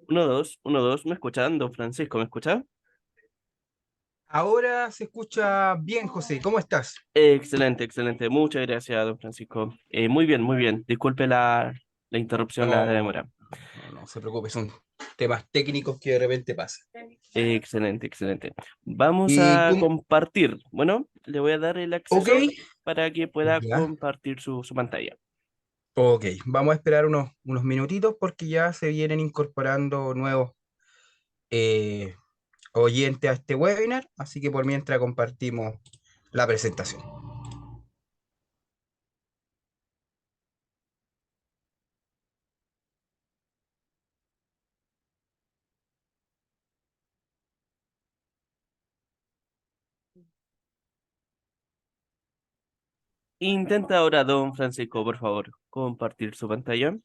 Uno, dos, ¿me escuchan? Don Francisco, ¿me escucha? Ahora se escucha bien, José. ¿Cómo estás? Excelente, excelente. Muchas gracias, don Francisco. Muy bien, muy bien. Disculpe la interrupción, la No, demora. no se preocupe, son temas técnicos que de repente pasan. Excelente, excelente. Vamos Y a tú, compartir. Bueno, le voy a dar el ok, acceso para que pueda ya, compartir su pantalla. ok. Vamos a esperar unos minutitos porque ya se vienen incorporando nuevos eh, oyentes a este webinar, así que por mientras compartimos la presentación. Intenta ahora, don Francisco, por favor, compartir su pantalla.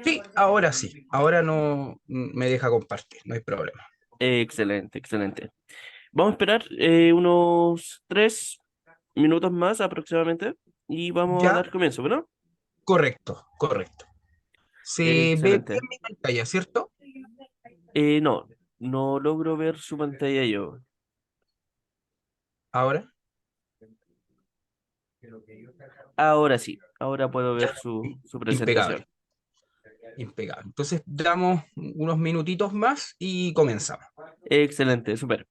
Sí, ahora no me deja compartir, no hay problema. Excelente, excelente. Vamos a esperar unos 3 minutos más aproximadamente y vamos a Ya, dar comienzo, ¿bueno? correcto, correcto. Se ve bien Excelente. mi pantalla, ¿cierto? No, no logro ver su pantalla yo. Ahora, Ahora sí, ahora puedo ver ya, su presentación. impecable. Impecable. Entonces damos unos minutitos más y comenzamos. Excelente, súper.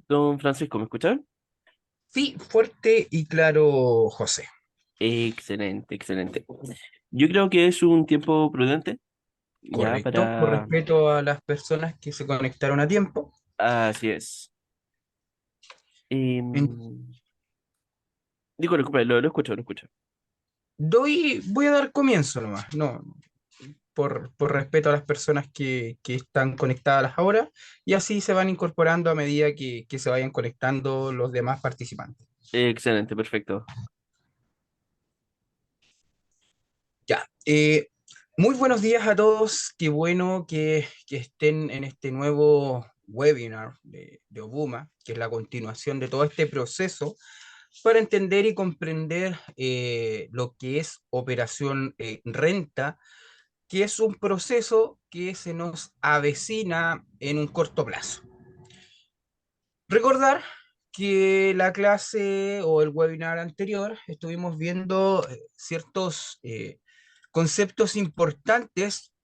Don Francisco, ¿me escuchan? Sí, fuerte y claro, José. Excelente, excelente. Yo creo que es un tiempo prudente ya Correcto, por para... respeto a las personas que se conectaron a tiempo. Así es. En- Em, Digo, disculpe, lo escucho, lo escucho. voy a dar comienzo nomás, no, por respeto a las personas que están conectadas ahora, y así se van incorporando a medida que se vayan conectando los demás participantes. Excelente, perfecto. Ya, muy buenos días a todos, qué bueno que estén en este nuevo webinar de Obuma, que es la continuación de todo este proceso para entender y comprender lo que es operación renta, que es un proceso que se nos avecina en un corto plazo. Recordar que la clase o el webinar anterior estuvimos viendo ciertos conceptos importantes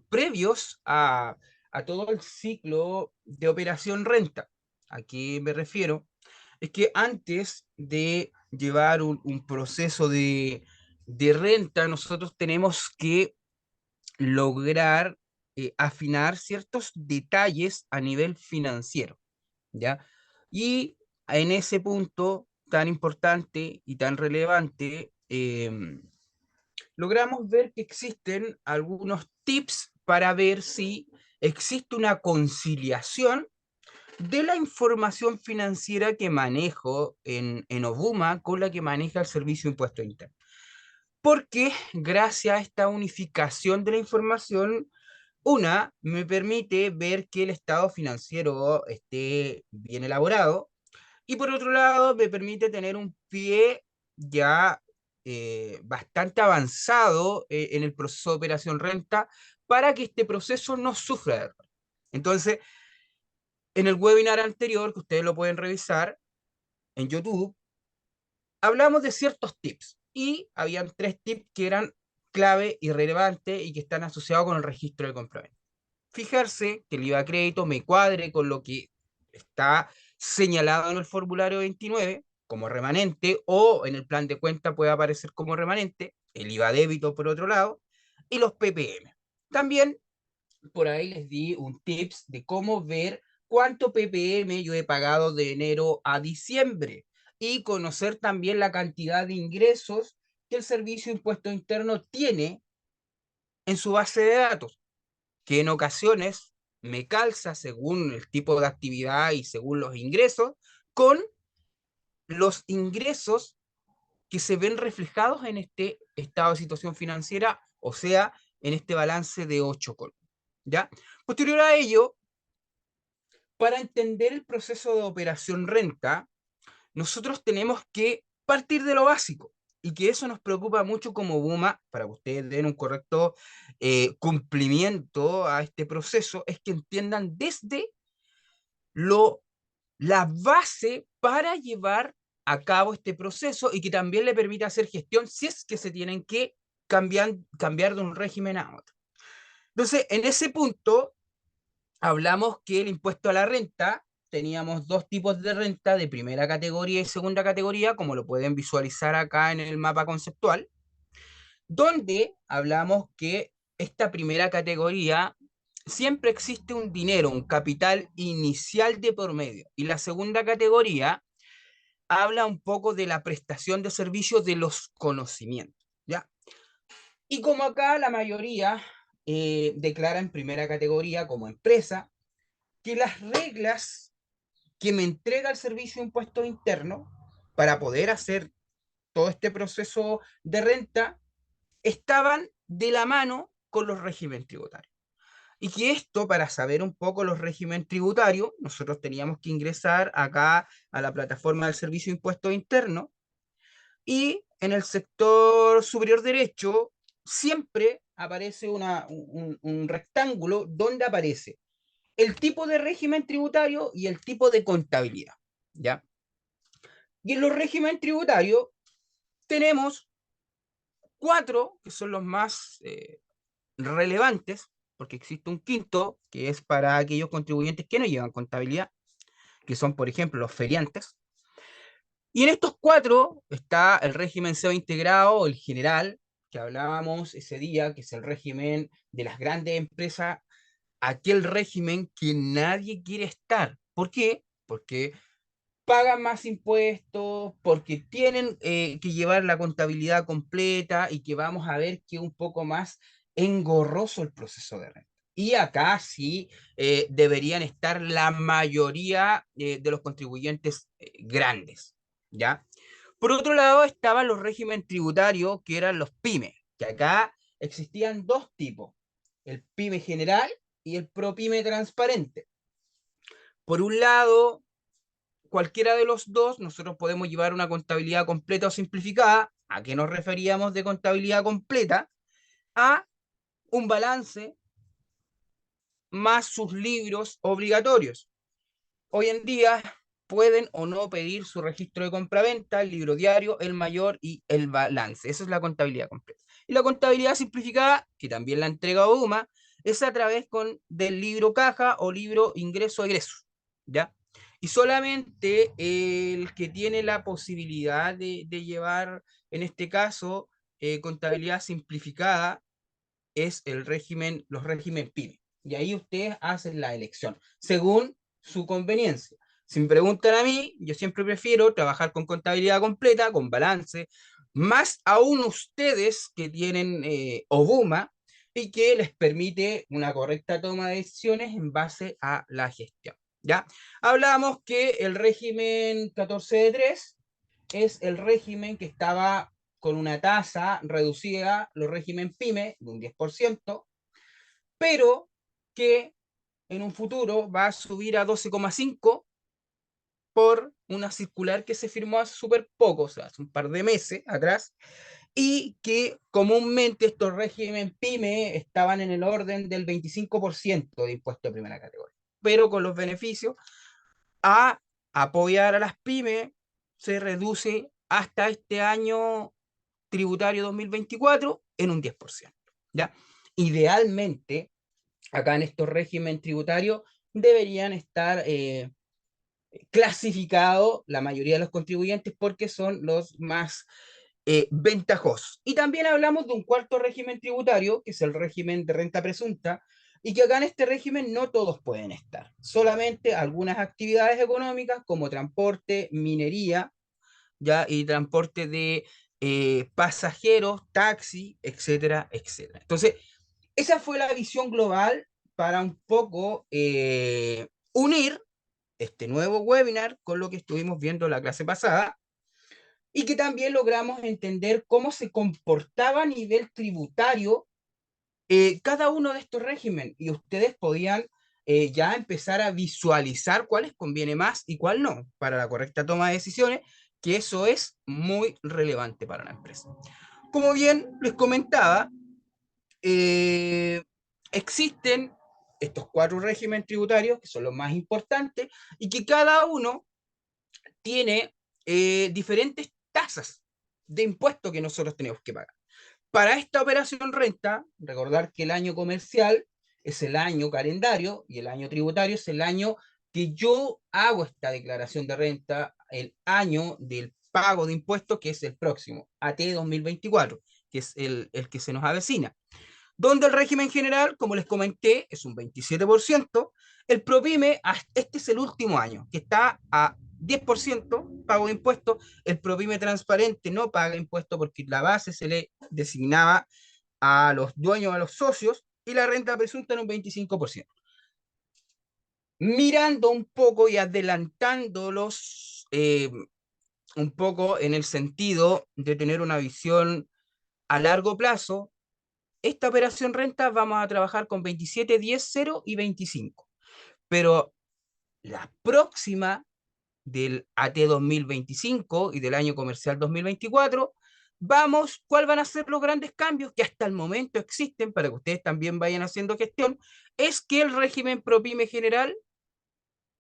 previos a todo el ciclo de operación renta. ¿A qué me refiero? Es que antes de llevar un proceso de renta, nosotros tenemos que lograr afinar ciertos detalles a nivel financiero, ¿ya? Y en ese punto tan importante y tan relevante, logramos ver que existen algunos tips para ver si existe una conciliación de la información financiera que manejo en Obuma con la que maneja el Servicio de Impuesto Interno. Porque gracias a esta unificación de la información, una, me permite ver que el estado financiero esté bien elaborado, y por otro lado, me permite tener un pie ya bastante avanzado en el proceso de operación renta para que este proceso no sufra de error. Entonces, en el webinar anterior, que ustedes lo pueden revisar en YouTube, hablamos de ciertos tips y habían tres tips que eran clave y relevantes y que están asociados con el registro de compraventa. Fijarse que el IVA crédito me cuadre con lo que está señalado en el formulario 29 como remanente, o en el plan de cuenta puede aparecer como remanente, el IVA débito por otro lado, y los PPM. También por ahí les di un tips de cómo ver cuánto PPM yo he pagado de enero a diciembre y conocer también la cantidad de ingresos que el Servicio de Impuesto Interno tiene en su base de datos, que en ocasiones me calza según el tipo de actividad y según los ingresos, con los ingresos que se ven reflejados en este estado de situación financiera, o sea, en este balance de 8 columnas. ¿Ya? Posterior a ello, para entender el proceso de operación renta, nosotros tenemos que partir de lo básico y que eso nos preocupa mucho como BUMA, para que ustedes den un correcto cumplimiento a este proceso, es que entiendan desde lo, la base para llevar a cabo este proceso y que también le permita hacer gestión si es que se tienen que cambiar de un régimen a otro. Entonces, en ese punto, hablamos que el impuesto a la renta, teníamos dos tipos de renta de primera categoría y segunda categoría, como lo pueden visualizar acá en el mapa conceptual, donde hablamos que esta primera categoría siempre existe un dinero, un capital inicial de por medio. Y la segunda categoría habla un poco de la prestación de servicios de los conocimientos, ¿ya? Y como acá la mayoría declara en primera categoría como empresa, que las reglas que me entrega el servicio de impuestos internos para poder hacer todo este proceso de renta estaban de la mano con los regímenes tributarios. Y que esto, para saber un poco los regímenes tributarios, nosotros teníamos que ingresar acá a la plataforma del Servicio de Impuestos Internos y en el sector superior derecho siempre aparece un rectángulo donde aparece el tipo de régimen tributario y el tipo de contabilidad, ¿ya? Y en los regímenes tributarios tenemos cuatro que son los más relevantes, porque existe un quinto que es para aquellos contribuyentes que no llevan contabilidad, que son, por ejemplo, los feriantes. Y en estos cuatro está el régimen SEO integrado, el general, que hablábamos ese día, que es el régimen de las grandes empresas, aquel régimen que nadie quiere estar. ¿Por qué? Porque pagan más impuestos, porque tienen que llevar la contabilidad completa y que vamos a ver que es un poco más engorroso el proceso de renta. Y acá sí deberían estar la mayoría de los contribuyentes grandes, ¿ya? Por otro lado estaban los regímenes tributarios, que eran los pymes, que acá existían dos tipos, el pyme general y el ProPyme transparente. Por un lado, cualquiera de los dos, nosotros podemos llevar una contabilidad completa o simplificada. ¿A qué nos referíamos de contabilidad completa? A un balance más sus libros obligatorios. Hoy en día pueden o no pedir su registro de compraventa, el libro diario, el mayor y el balance. Esa es la contabilidad completa. Y la contabilidad simplificada, que también la entrega ODUMA, es a través del libro caja o libro ingreso-egreso, ¿ya? Y solamente el que tiene la posibilidad de llevar, en este caso, contabilidad simplificada, es los régimen PYME. Y ahí ustedes hacen la elección, según su conveniencia. Si me preguntan a mí, yo siempre prefiero trabajar con contabilidad completa, con balance, más aún ustedes que tienen OBUMA y que les permite una correcta toma de decisiones en base a la gestión. ¿Ya? Hablamos que el régimen 14 de 3 es el régimen que estaba con una tasa reducida, los régimen PYME, de un 10%, pero que en un futuro va a subir a 12,5 por una circular que se firmó hace súper poco, o sea, hace un par de meses atrás, y que comúnmente estos regímenes PYME estaban en el orden del 25% de impuesto de primera categoría, pero con los beneficios a apoyar a las pymes se reduce hasta este año tributario 2024 en un 10%. ¿Ya? Idealmente, acá en estos regímenes tributarios deberían estar clasificados la mayoría de los contribuyentes porque son los más ventajosos. Y también hablamos de un cuarto régimen tributario, que es el régimen de renta presunta, y que acá en este régimen no todos pueden estar, solamente algunas actividades económicas como transporte, minería, ¿ya? Y transporte de pasajeros, taxi, etcétera, etcétera. Entonces, esa fue la visión global para un poco unir este nuevo webinar con lo que estuvimos viendo la clase pasada y que también logramos entender cómo se comportaba a nivel tributario cada uno de estos regímenes y ustedes podían ya empezar a visualizar cuál les conviene más y cuál no para la correcta toma de decisiones, que eso es muy relevante para la empresa. Como bien les comentaba, eh, existen estos 4 regímenes tributarios que son los más importantes y que cada uno tiene diferentes tasas de impuestos que nosotros tenemos que pagar. Para esta operación renta, recordar que el año comercial es el año calendario y el año tributario es el año que yo hago esta declaración de renta, el año del pago de impuestos, que es el próximo, AT 2024, que es el que se nos avecina. Donde el régimen general, como les comenté, es un 27%, el PROPYME, este es el último año, que está a 10% pago de impuestos, el PROPYME transparente no paga impuestos porque la base se le designaba a los dueños, a los socios, y la renta presunta en un 25%. Mirando un poco y adelantándolos un poco en el sentido de tener una visión a largo plazo, esta operación renta vamos a trabajar con 27, 10, 0 y 25. Pero la próxima del AT 2025 y del año comercial 2024, vamos, ¿cuáles van a ser los grandes cambios que hasta el momento existen para que ustedes también vayan haciendo gestión? Es que el régimen PROPYME general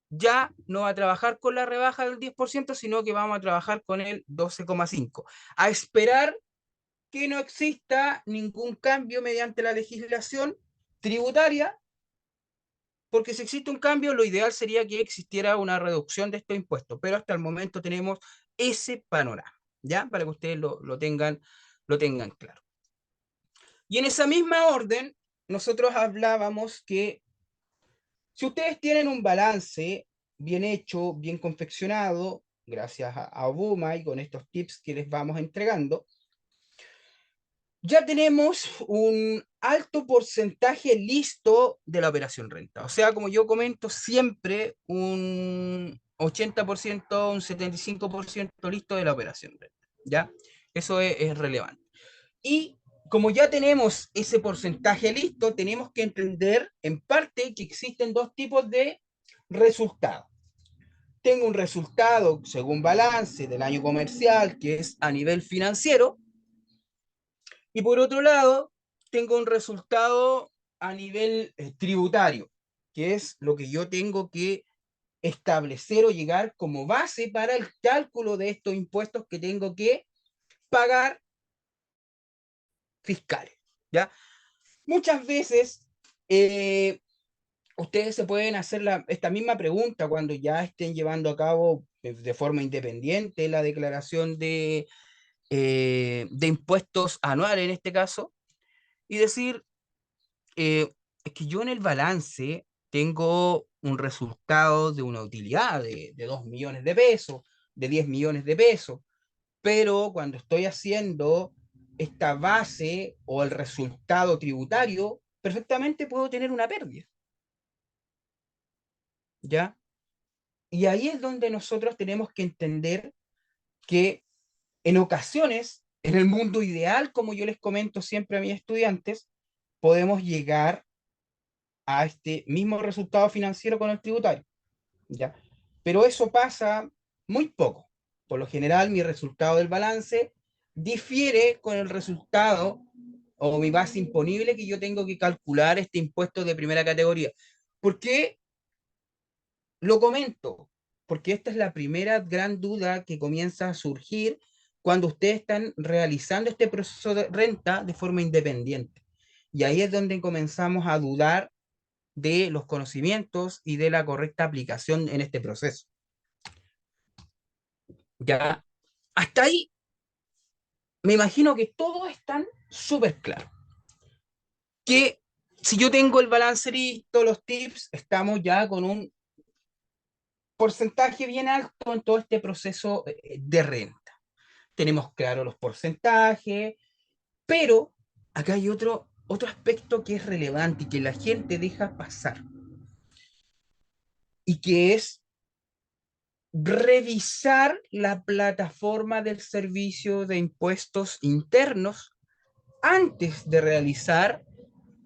ya no va a trabajar con la rebaja del 10%, sino que vamos a trabajar con el 12,5%. A esperar que no exista ningún cambio mediante la legislación tributaria, porque si existe un cambio, lo ideal sería que existiera una reducción de estos impuestos, pero hasta el momento tenemos ese panorama, ¿ya? Para que ustedes lo tengan claro. Y en esa misma orden, nosotros hablábamos que si ustedes tienen un balance bien hecho, bien confeccionado, gracias a Obuma y con estos tips que les vamos entregando, ya tenemos un alto porcentaje listo de la operación renta. O sea, como yo comento, siempre un 80%, un 75% listo de la operación renta. ¿Ya? Eso es relevante. Y como ya tenemos ese porcentaje listo, tenemos que entender en parte que existen 2 tipos de resultados. Tengo un resultado según balance del año comercial, que es a nivel financiero, y por otro lado, tengo un resultado a nivel tributario, que es lo que yo tengo que establecer o llegar como base para el cálculo de estos impuestos que tengo que pagar fiscales. ¿Ya? Muchas veces ustedes se pueden hacer esta misma pregunta cuando ya estén llevando a cabo de forma independiente la declaración de impuestos anuales en este caso, y decir, es que yo en el balance tengo un resultado de una utilidad de 2 millones de pesos, de 10 millones de pesos, pero cuando estoy haciendo esta base o el resultado tributario, perfectamente puedo tener una pérdida, ¿ya? Y ahí es donde nosotros tenemos que entender que en ocasiones, en el mundo ideal, como yo les comento siempre a mis estudiantes, podemos llegar a este mismo resultado financiero con el tributario, ¿ya? Pero eso pasa muy poco. Por lo general, mi resultado del balance difiere con el resultado o mi base imponible que yo tengo que calcular este impuesto de primera categoría. ¿Por qué lo comento? Porque esta es la primera gran duda que comienza a surgir cuando ustedes están realizando este proceso de renta de forma independiente. Y ahí es donde comenzamos a dudar de los conocimientos y de la correcta aplicación en este proceso. Ya, hasta ahí me imagino que todos están súper claros. Que si yo tengo el balance listo, los tips, estamos ya con un porcentaje bien alto en todo este proceso de renta. Tenemos claro los porcentajes, pero acá hay otro otro aspecto que es relevante y que la gente deja pasar, y que es revisar la plataforma del servicio de impuestos internos antes de realizar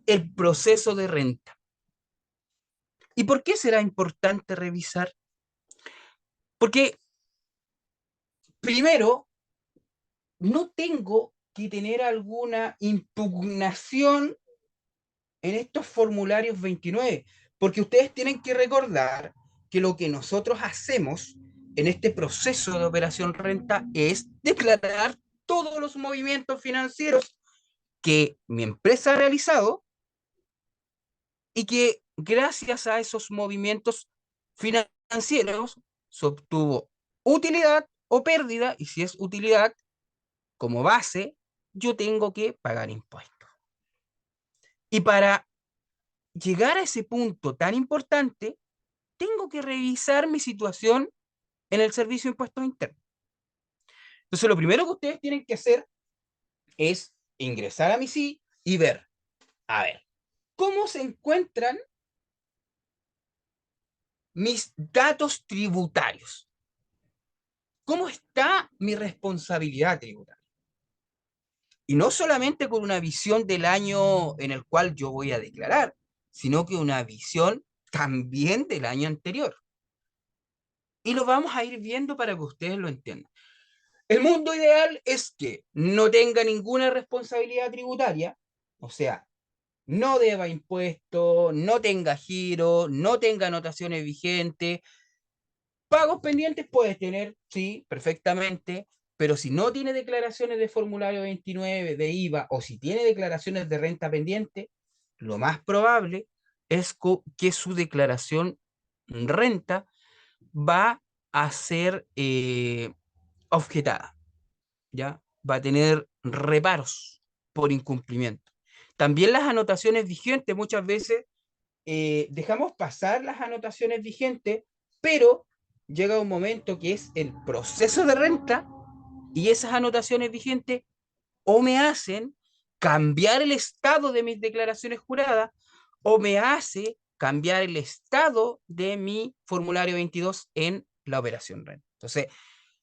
el proceso de renta. ¿Y por qué será importante revisar? Porque primero, no tengo que tener alguna impugnación en estos formularios 29, porque ustedes tienen que recordar que lo que nosotros hacemos en este proceso de operación renta es declarar todos los movimientos financieros que mi empresa ha realizado y que gracias a esos movimientos financieros se obtuvo utilidad o pérdida, y si es utilidad, como base, yo tengo que pagar impuestos. Y para llegar a ese punto tan importante, tengo que revisar mi situación en el servicio de impuestos internos. Entonces, lo primero que ustedes tienen que hacer es ingresar a mi SI y ver, a ver, cómo se encuentran mis datos tributarios. ¿Cómo está mi responsabilidad tributaria? Y no solamente con una visión del año en el cual yo voy a declarar, sino que una visión también del año anterior. Y lo vamos a ir viendo para que ustedes lo entiendan. El mundo ideal es que no tenga ninguna responsabilidad tributaria, o sea, no deba impuestos, no tenga giro, no tenga anotaciones vigentes. Pagos pendientes puedes tener, sí, perfectamente, pero si no tiene declaraciones de formulario 29 de IVA, o si tiene declaraciones de renta pendiente, lo más probable es que su declaración renta va a ser objetada, ¿ya? Va a tener reparos por incumplimiento. También las anotaciones vigentes, muchas veces dejamos pasar las anotaciones vigentes, pero llega un momento que es el proceso de renta, y esas anotaciones vigentes o me hacen cambiar el estado de mis declaraciones juradas, o me hace cambiar el estado de mi formulario 22 en la operación renta. Entonces,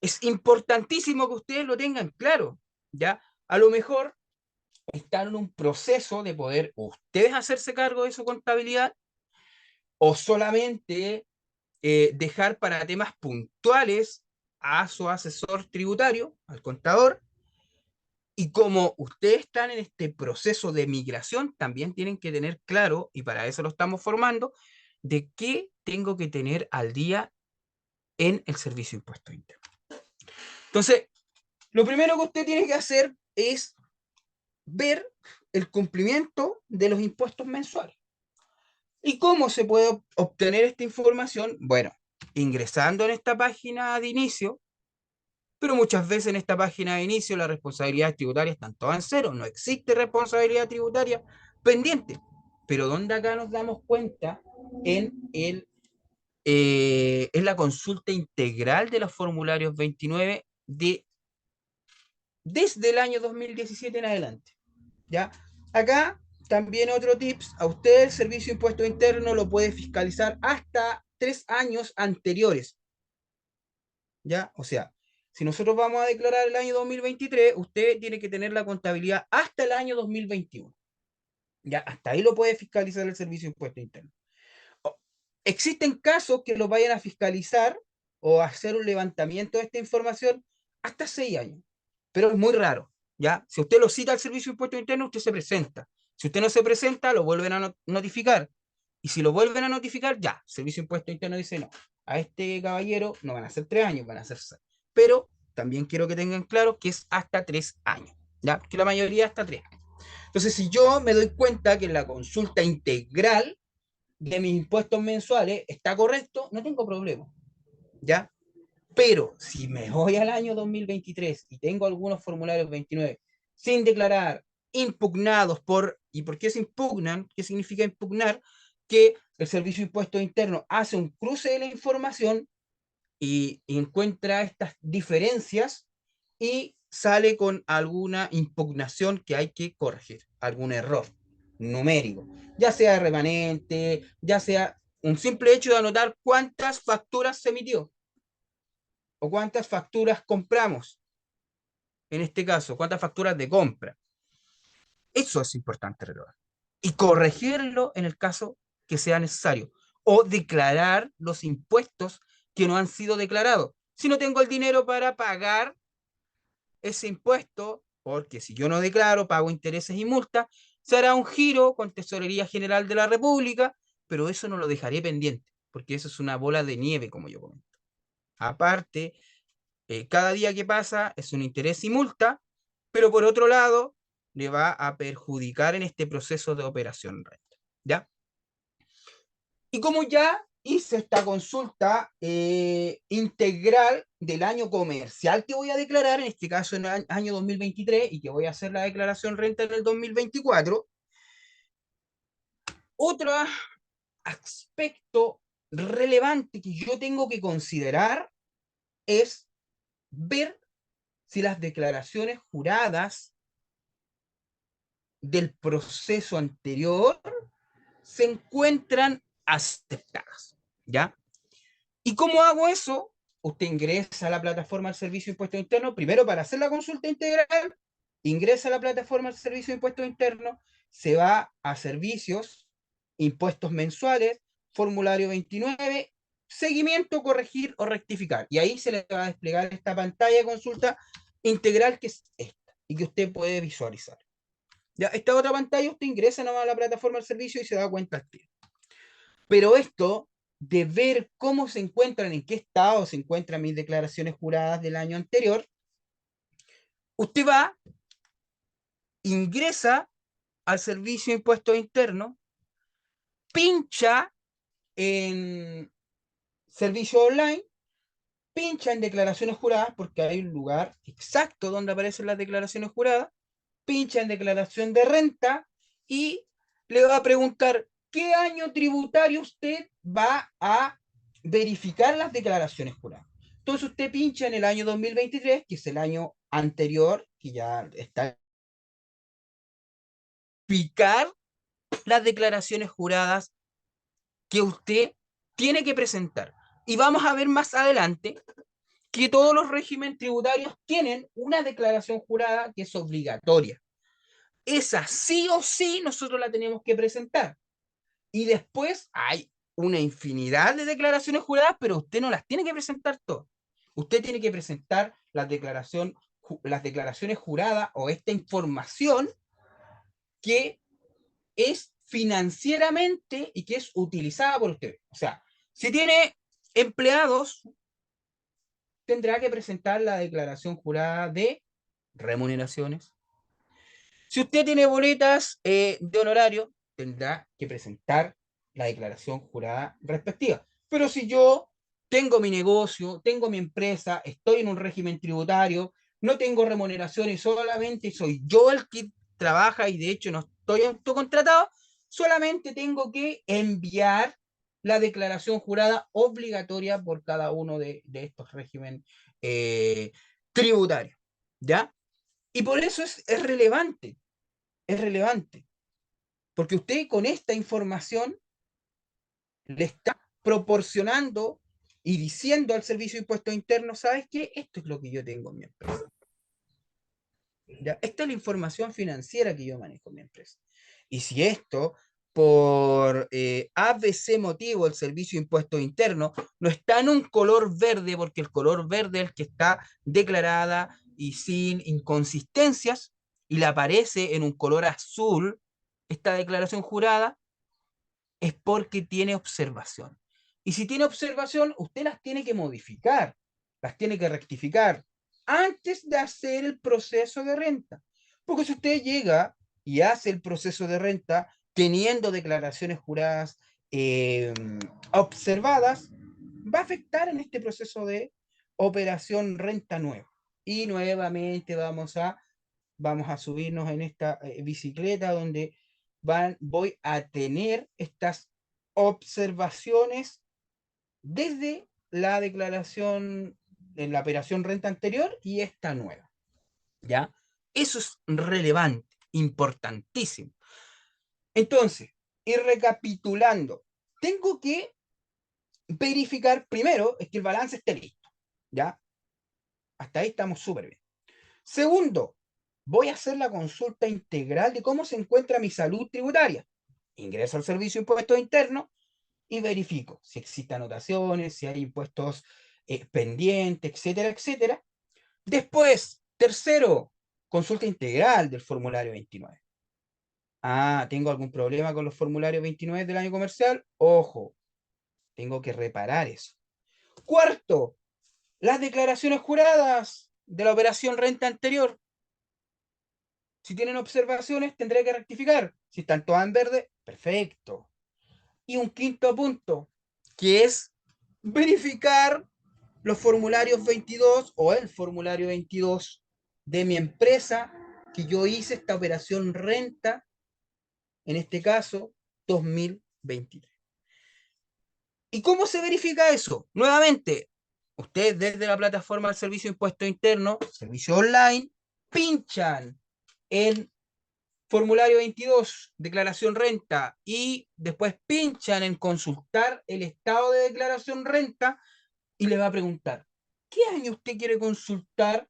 es importantísimo que ustedes lo tengan claro, ¿ya? A lo mejor están en un proceso de poder ustedes hacerse cargo de su contabilidad, o solamente dejar para temas puntuales a su asesor tributario, al contador. Y como ustedes están en este proceso de migración, también tienen que tener claro, y para eso lo estamos formando, de qué tengo que tener al día en el servicio de impuestos internos. Entonces, lo primero que usted tiene que hacer es ver el cumplimiento de los impuestos mensuales. ¿Y cómo se puede obtener esta información? Bueno, ingresando en esta página de inicio, pero muchas veces en esta página de inicio las responsabilidades tributarias están todas en cero, no existe responsabilidad tributaria pendiente. Pero donde acá nos damos cuenta en la consulta integral de los formularios 29 desde el año 2017 en adelante. ¿Ya? Acá también otro tips, a usted el Servicio de Impuestos Internos lo puede fiscalizar hasta 3 años anteriores. ¿Ya? O sea, si nosotros vamos a declarar el año 2023, usted tiene que tener la contabilidad hasta el año 2021. ¿Ya? Hasta ahí lo puede fiscalizar el Servicio de Impuestos Internos. Existen casos que lo vayan a fiscalizar o a hacer un levantamiento de esta información hasta 6 años, pero es muy raro. ¿Ya? Si usted lo cita al Servicio de Impuestos Internos, usted se presenta. Si usted no se presenta, lo vuelven a notificar. Y si lo vuelven a notificar, ya, el Servicio de Impuestos Internos dice no. A este caballero no van a ser 3 años, van a ser 6. Pero también quiero que tengan claro que es hasta 3 años. ¿Ya? Que la mayoría hasta 3 años. Entonces, si yo me doy cuenta que en la consulta integral de mis impuestos mensuales está correcto, no tengo problema. ¿Ya? Pero si me voy al año 2023 y tengo algunos formularios 29 sin declarar, impugnados ¿y por qué se impugnan? ¿Qué significa impugnar? Que el Servicio de Impuestos Internos hace un cruce de la información y encuentra estas diferencias y sale con alguna impugnación que hay que corregir, algún error. numérico, ya sea remanente, ya sea un simple hecho de anotar cuántas facturas se emitió o cuántas facturas compramos, en este caso, cuántas facturas de compra. Eso es importante relevar. Y corregirlo en el caso que sea necesario. O declarar los impuestos que no han sido declarados. Si no tengo el dinero para pagar ese impuesto, porque si yo no declaro, pago intereses y multas, se hará un giro con Tesorería General de la República, pero eso no lo dejaré pendiente, porque eso es una bola de nieve, como yo comento. Aparte, cada día que pasa es un interés y multa, pero por otro lado, le va a perjudicar en este proceso de operación renta. ¿Ya? Y como ya hice esta consulta integral del año comercial que voy a declarar, en este caso en el año 2023, y que voy a hacer la declaración renta en el 2024, otro aspecto relevante que yo tengo que considerar es ver si las declaraciones juradas del proceso anterior se encuentran aceptadas, ¿ya? ¿Y cómo hago eso? Usted ingresa a la plataforma del Servicio de Impuestos Internos, primero para hacer la consulta integral, ingresa a la plataforma del Servicio de Impuestos Internos, se va a servicios, impuestos mensuales, formulario 29, seguimiento, corregir o rectificar. Y ahí se le va a desplegar esta pantalla de consulta integral que es esta y que usted puede visualizar. Ya, esta otra pantalla usted ingresa nomás a la plataforma del servicio y se da cuenta al tiro. Pero esto de ver cómo se encuentran, en qué estado se encuentran mis declaraciones juradas del año anterior, usted va, ingresa al servicio de impuestos internos, pincha en servicio online, pincha en declaraciones juradas, porque hay un lugar exacto donde aparecen las declaraciones juradas, pincha en declaración de renta y le va a preguntar qué año tributario usted va a verificar las declaraciones juradas. Entonces usted pincha en el año 2023, que es el año anterior, que ya está, verificar las declaraciones juradas que usted tiene que presentar. Y vamos a ver más adelante que todos los regímenes tributarios tienen una declaración jurada que es obligatoria. Esa sí o sí nosotros la tenemos que presentar. Y después hay una infinidad de declaraciones juradas, pero usted no las tiene que presentar todas. Usted tiene que presentar las declaraciones juradas o esta información que es financieramente y que es utilizada por usted. O sea, si tiene empleados, tendrá que presentar la declaración jurada de remuneraciones. Si usted tiene boletas de honorario, tendrá que presentar la declaración jurada respectiva. Pero si yo tengo mi negocio, tengo mi empresa, estoy en un régimen tributario, no tengo remuneraciones, solamente soy yo el que trabaja y de hecho no estoy autocontratado, solamente tengo que enviar la declaración jurada obligatoria por cada uno de estos regímenes tributarios. ¿Ya? Y por eso es relevante, porque usted con esta información le está proporcionando y diciendo al Servicio de Impuestos Internos, ¿sabes qué? Esto es lo que yo tengo en mi empresa. ¿Ya? Esta es la información financiera que yo manejo en mi empresa. Y si esto, por ABC motivo, el Servicio de Impuestos Internos no está en un color verde, porque el color verde es el que está declarada y sin inconsistencias, y le aparece en un color azul esta declaración jurada, es porque tiene observación. Y si tiene observación, usted las tiene que modificar, las tiene que rectificar antes de hacer el proceso de renta. Porque si usted llega y hace el proceso de renta teniendo declaraciones juradas observadas, va a afectar en este proceso de operación renta nueva. Y nuevamente vamos a subirnos en esta bicicleta donde voy a tener estas observaciones desde la declaración en la operación renta anterior y esta nueva. ¿Ya? Eso es relevante, importantísimo. Entonces, ir recapitulando, tengo que verificar primero es que el balance esté listo, ¿ya? Hasta ahí estamos súper bien. Segundo, voy a hacer la consulta integral de cómo se encuentra mi salud tributaria. Ingreso al servicio de impuestos internos y verifico si existen anotaciones, si hay impuestos pendientes, etcétera, etcétera. Después, tercero, consulta integral del formulario 29. Ah, ¿tengo algún problema con los formularios 29 del año comercial? Ojo, tengo que reparar eso. Cuarto, las declaraciones juradas de la operación renta anterior. Si tienen observaciones, tendré que rectificar. Si están todas en verde, perfecto. Y un quinto punto, que es verificar los formularios 22 o el formulario 22 de mi empresa que yo hice esta operación renta, en este caso, 2023. ¿Y cómo se verifica eso? Nuevamente, ustedes desde la plataforma del Servicio de Impuestos Internos, servicio online, pinchan en formulario 22, declaración renta, y después pinchan en consultar el estado de declaración renta y le va a preguntar, ¿qué año usted quiere consultar?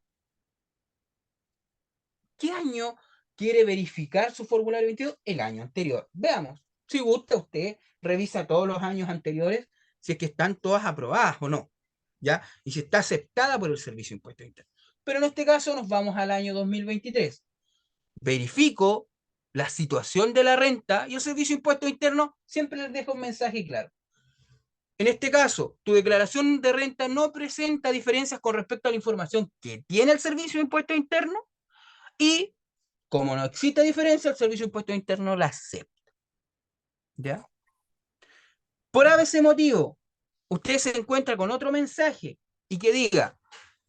¿Qué año quiere verificar su formulario 22? El año anterior. Veamos, si gusta usted, revisa todos los años anteriores, si es que están todas aprobadas o no, ¿ya? Y si está aceptada por el Servicio de Impuestos Internos. Pero en este caso nos vamos al año 2023. Verifico la situación de la renta y el Servicio de Impuestos Internos siempre les deja un mensaje claro. En este caso, tu declaración de renta no presenta diferencias con respecto a la información que tiene el Servicio de Impuestos Internos y, como no existe diferencia, el Servicio de Impuestos Internos la acepta. ¿Ya? Por ese motivo, usted se encuentra con otro mensaje y que diga,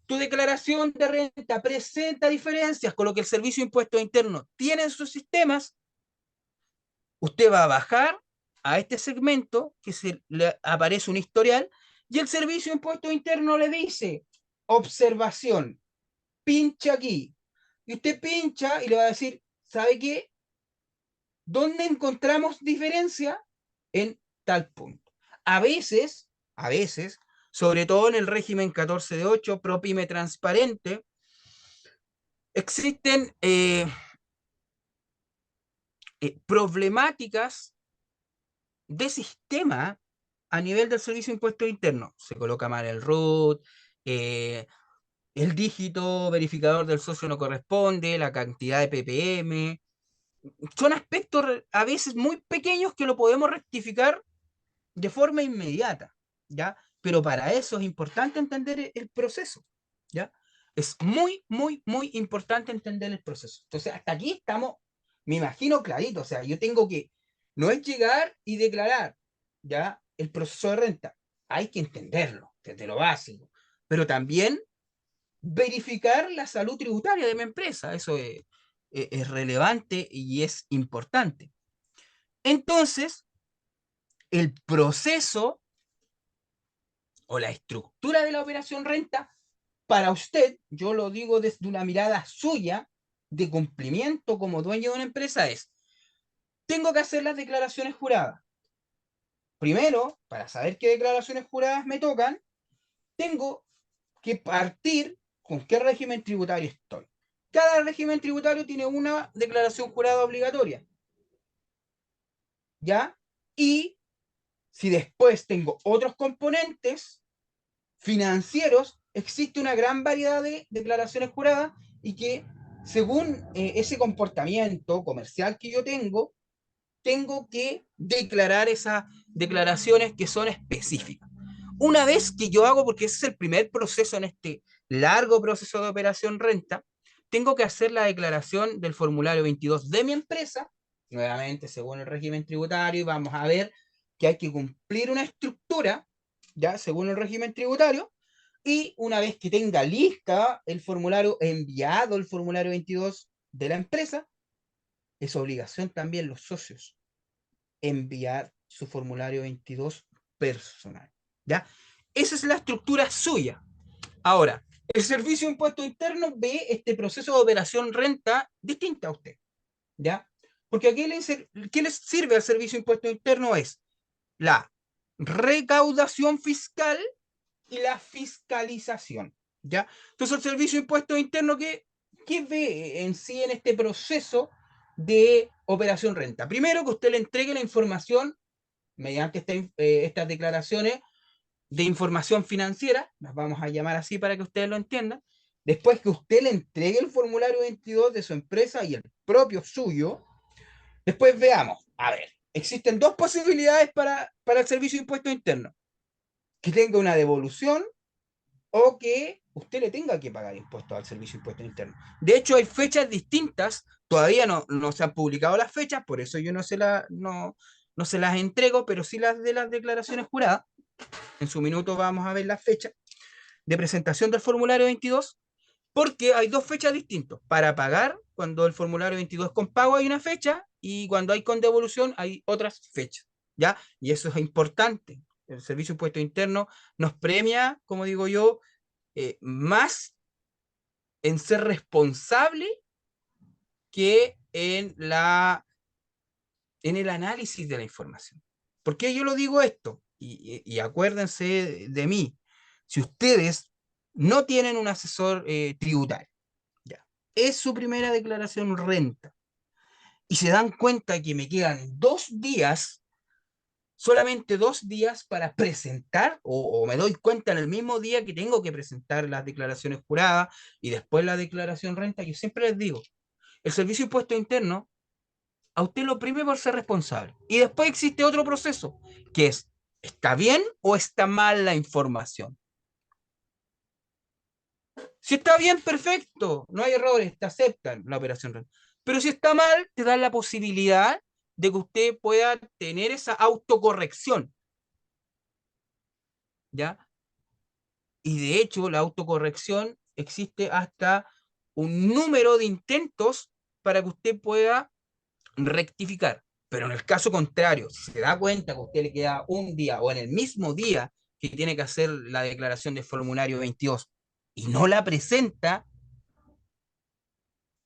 tu declaración de renta presenta diferencias con lo que el Servicio de Impuestos Internos tiene en sus sistemas. Usted va a bajar a este segmento que se le aparece un historial y el Servicio de Impuestos Internos le dice, observación, pincha aquí. Y usted pincha y le va a decir, ¿sabe qué? ¿Dónde encontramos diferencia? En tal punto. A veces, sobre todo en el régimen 14 de 8, ProPyme transparente, existen problemáticas de sistema a nivel del Servicio de Impuestos Internos. Se coloca mal el root, el dígito verificador del socio no corresponde, la cantidad de ppm. Son aspectos a veces muy pequeños que lo podemos rectificar de forma inmediata, ¿ya? Pero para eso es importante entender el proceso, ¿ya? Es muy, muy, muy importante entender el proceso. Entonces, hasta aquí estamos, me imagino clarito, o sea, yo tengo que, no es llegar y declarar, ¿ya? El proceso de renta, hay que entenderlo, desde lo básico, pero también verificar la salud tributaria de mi empresa, eso es relevante y es importante. Entonces, el proceso o la estructura de la operación renta, para usted, yo lo digo desde una mirada suya de cumplimiento como dueño de una empresa, es, tengo que hacer las declaraciones juradas. Primero, para saber qué declaraciones juradas me tocan, tengo que partir con qué régimen tributario estoy. Cada régimen tributario tiene una declaración jurada obligatoria, ¿ya? Y si después tengo otros componentes financieros, existe una gran variedad de declaraciones juradas y que según ese comportamiento comercial que yo tengo que declarar esas declaraciones que son específicas. Una vez que yo hago, porque ese es el primer proceso en este largo proceso de operación renta, tengo que hacer la declaración del formulario 22 de mi empresa, nuevamente según el régimen tributario, y vamos a ver que hay que cumplir una estructura, ya según el régimen tributario, y una vez que tenga lista el formulario, enviado el formulario 22 de la empresa, es obligación también los socios enviar su formulario 22 personal. ¿Ya? Esa es la estructura suya. Ahora, el Servicio de Impuestos Internos ve este proceso de operación renta distinta a usted. ¿Ya? Porque aquí ¿qué les sirve al Servicio de Impuesto Interno? Es la recaudación fiscal y la fiscalización, ¿ya? Entonces el Servicio de Impuesto Interno, ¿qué ve en sí en este proceso de operación renta? Primero, que usted le entregue la información mediante estas declaraciones de información financiera, las vamos a llamar así para que ustedes lo entiendan. Después que usted le entregue el formulario 22 de su empresa y el propio suyo, después veamos, a ver, existen dos posibilidades para el Servicio de Impuestos Internos: que tenga una devolución o que usted le tenga que pagar impuestos al Servicio de Impuestos Internos. De hecho, hay fechas distintas, todavía no se han publicado las fechas, por eso yo no se las entrego, pero sí las de las declaraciones juradas. En su minuto vamos a ver las fechas de presentación del formulario 22, porque hay dos fechas distintas. Para pagar, cuando el formulario 22 es con pago hay una fecha, y cuando hay con devolución hay otras fechas, ¿ya? Y eso es importante. El Servicio de Impuesto Interno nos premia, como digo yo, más en ser responsable que en el análisis de la información. ¿Por qué yo lo digo esto? Y acuérdense de mí. Si ustedes no tienen un asesor tributario, ya, es su primera declaración renta, y se dan cuenta que me quedan 2 días, solamente 2 días para presentar, o me doy cuenta en el mismo día que tengo que presentar las declaraciones juradas y después la declaración renta, yo siempre les digo, el Servicio de Impuesto Interno a usted lo prime por ser responsable. Y después existe otro proceso, que es, ¿está bien o está mal la información? Si está bien, perfecto, no hay errores, te aceptan la operación renta. Pero si está mal, te dan la posibilidad de que usted pueda tener esa autocorrección, ¿ya? Y de hecho, la autocorrección existe hasta un número de intentos para que usted pueda rectificar. Pero en el caso contrario, si se da cuenta que a usted le queda un día o en el mismo día que tiene que hacer la declaración de formulario 22 y no la presenta,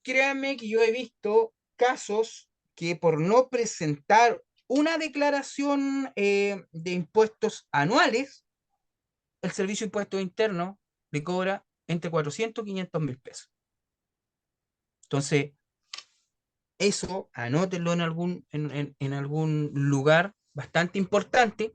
créanme que yo he visto casos que por no presentar una declaración de impuestos anuales, el Servicio de Impuestos Internos le cobra entre 400 y 500 mil pesos. Entonces, eso anótenlo en algún lugar bastante importante,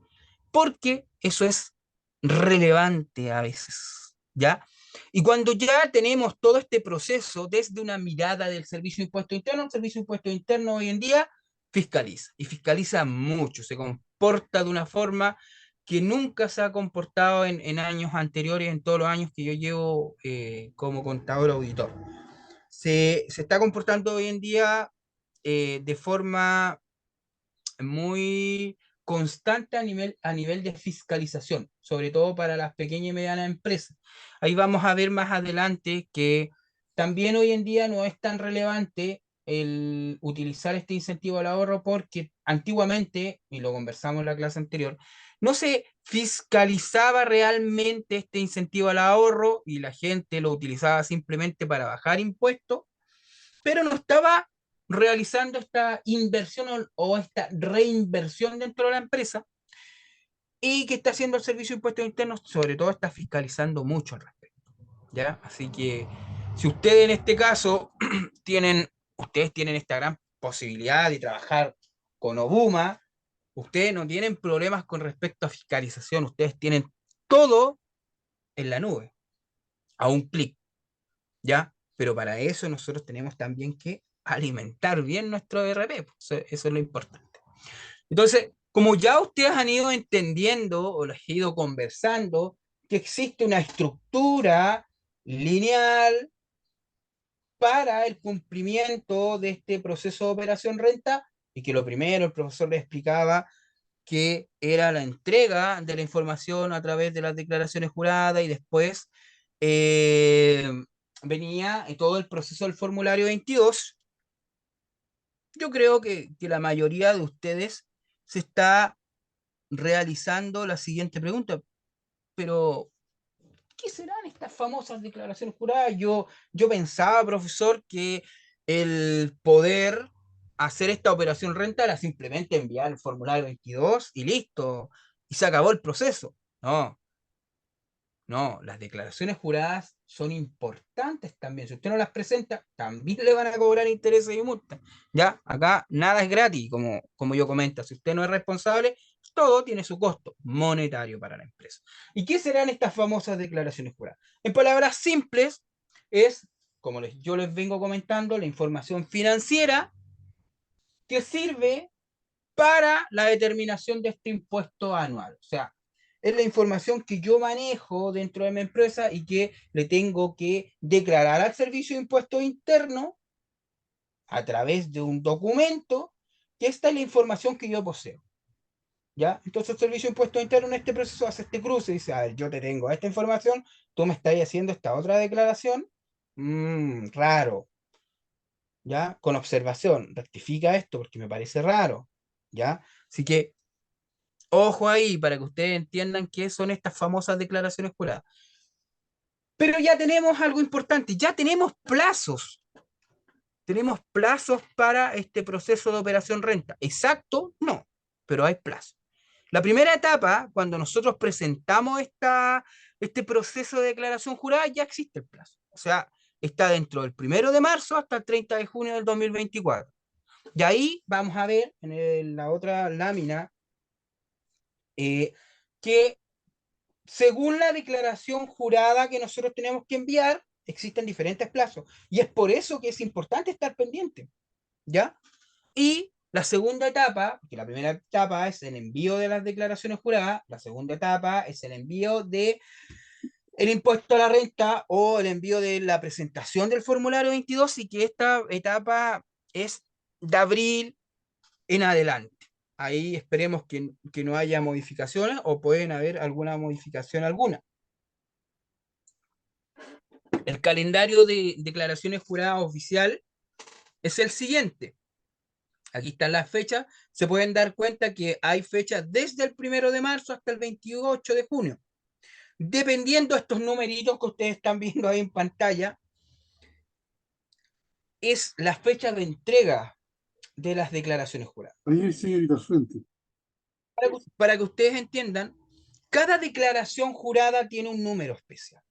porque eso es relevante a veces, ¿ya? Y cuando ya tenemos todo este proceso desde una mirada del Servicio de Impuesto Interno, el Servicio de Impuesto Interno hoy en día fiscaliza, y fiscaliza mucho, se comporta de una forma que nunca se ha comportado en años anteriores, en todos los años que yo llevo como contador auditor. Se está comportando hoy en día de forma muy constante a nivel de fiscalización, sobre todo para las pequeñas y medianas empresas. Ahí vamos a ver más adelante que también hoy en día no es tan relevante el utilizar este incentivo al ahorro, porque antiguamente, y lo conversamos en la clase anterior, no se fiscalizaba realmente este incentivo al ahorro y la gente lo utilizaba simplemente para bajar impuestos, pero no estaba realizando esta inversión o esta reinversión dentro de la empresa. ¿Y que está haciendo el Servicio de Impuestos Internos? Sobre todo está fiscalizando mucho al respecto, ¿ya? Así que si ustedes en este caso ustedes tienen esta gran posibilidad de trabajar con Obuma, ustedes no tienen problemas con respecto a fiscalización, ustedes tienen todo en la nube, a un clic, ¿ya? Pero para eso nosotros tenemos también que alimentar bien nuestro ERP, pues, eso es lo importante. Entonces, como ya ustedes han ido entendiendo o les he ido conversando que existe una estructura lineal para el cumplimiento de este proceso de operación renta, y que lo primero el profesor les explicaba que era la entrega de la información a través de las declaraciones juradas, y después eh, venía todo el proceso del formulario 22. Yo creo que la mayoría de ustedes se está realizando la siguiente pregunta, pero ¿qué serán estas famosas declaraciones juradas? Yo pensaba, profesor, que el poder hacer esta operación renta era simplemente enviar el formulario 22 y listo, y se acabó el proceso. No, no, las declaraciones juradas son importantes también. Si usted no las presenta, también le van a cobrar intereses y multas. Ya, acá nada es gratis, como yo comento. Si usted no es responsable, todo tiene su costo monetario para la empresa. ¿Y qué serán estas famosas declaraciones juradas? En palabras simples, es, como yo les vengo comentando, la información financiera que sirve para la determinación de este impuesto anual. O sea, es la información que yo manejo dentro de mi empresa y que le tengo que declarar al Servicio de Impuestos Internos a través de un documento, que esta es la información que yo poseo. ¿Ya? Entonces el Servicio de Impuestos Internos en este proceso hace este cruce y dice, a ver, yo te tengo esta información, tú me estás haciendo esta otra declaración, raro, ¿ya? Con observación, rectifica esto porque me parece raro, ¿ya? Así que ojo ahí para que ustedes entiendan qué son estas famosas declaraciones juradas. Pero ya tenemos algo importante, ya tenemos plazos. Tenemos plazos para este proceso de operación renta. Exacto, no, pero hay plazos. La primera etapa, cuando nosotros presentamos este proceso de declaración jurada, ya existe el plazo. O sea, está dentro del 1 de marzo hasta el 30 de junio del 2024. Y ahí vamos a ver en la otra lámina que según la declaración jurada que nosotros tenemos que enviar, existen diferentes plazos. Y es por eso que es importante estar pendiente, ¿ya? Y la segunda etapa, que la primera etapa es el envío de las declaraciones juradas, la segunda etapa es el envío de el impuesto a la renta o el envío de la presentación del formulario 22 y que esta etapa es de abril en adelante. Ahí esperemos que no haya modificaciones o pueden haber alguna modificación alguna. El calendario de declaraciones juradas oficial es el siguiente. Aquí están las fechas. Se pueden dar cuenta que hay fechas desde el 1 de marzo hasta el 28 de junio. Dependiendo de estos numeritos que ustedes están viendo ahí en pantalla, es la fecha de entrega de las declaraciones juradas. Ahí, señorita, al frente. Para que ustedes entiendan, cada declaración jurada tiene un número especial.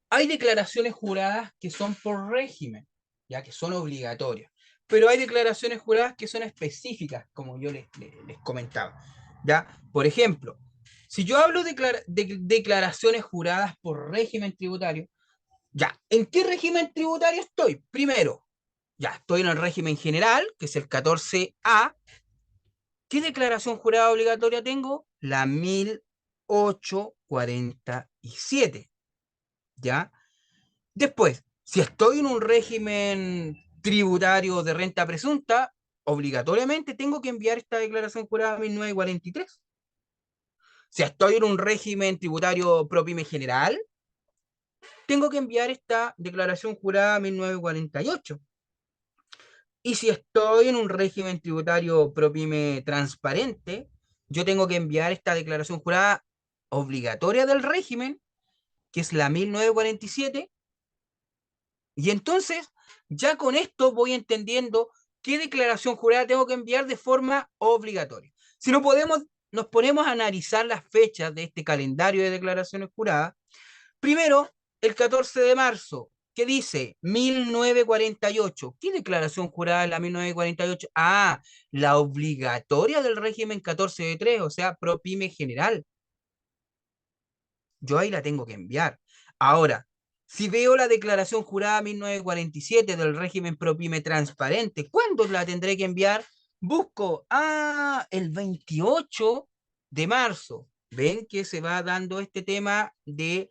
Hay declaraciones juradas que son por régimen, ya que son obligatorias, pero hay declaraciones juradas que son específicas, como yo les comentaba. ¿Ya? Por ejemplo, si yo hablo de declaraciones juradas por régimen tributario, ya, ¿en qué régimen tributario estoy? Primero, ya estoy en el régimen general, que es el 14A. ¿Qué declaración jurada obligatoria tengo? La 1847. ¿Ya? Después, si estoy en un régimen tributario de renta presunta, obligatoriamente tengo que enviar esta declaración jurada 1943. Si estoy en un régimen tributario ProPyme general, tengo que enviar esta declaración jurada 1948. Y si estoy en un régimen tributario ProPyme transparente, yo tengo que enviar esta declaración jurada obligatoria del régimen, que es la 1947. Y entonces, ya con esto voy entendiendo qué declaración jurada tengo que enviar de forma obligatoria. Si no podemos, nos ponemos a analizar las fechas de este calendario de declaraciones juradas. Primero, el 14 de marzo, ¿qué dice? 1948. ¿Qué declaración jurada es la 1948? Ah, la obligatoria del régimen 14 de 3, o sea, ProPyme general. Yo ahí la tengo que enviar. Ahora, si veo la declaración jurada 1947 del régimen ProPyme transparente, ¿cuándo la tendré que enviar? Busco, el 28 de marzo. ¿Ven que se va dando este tema de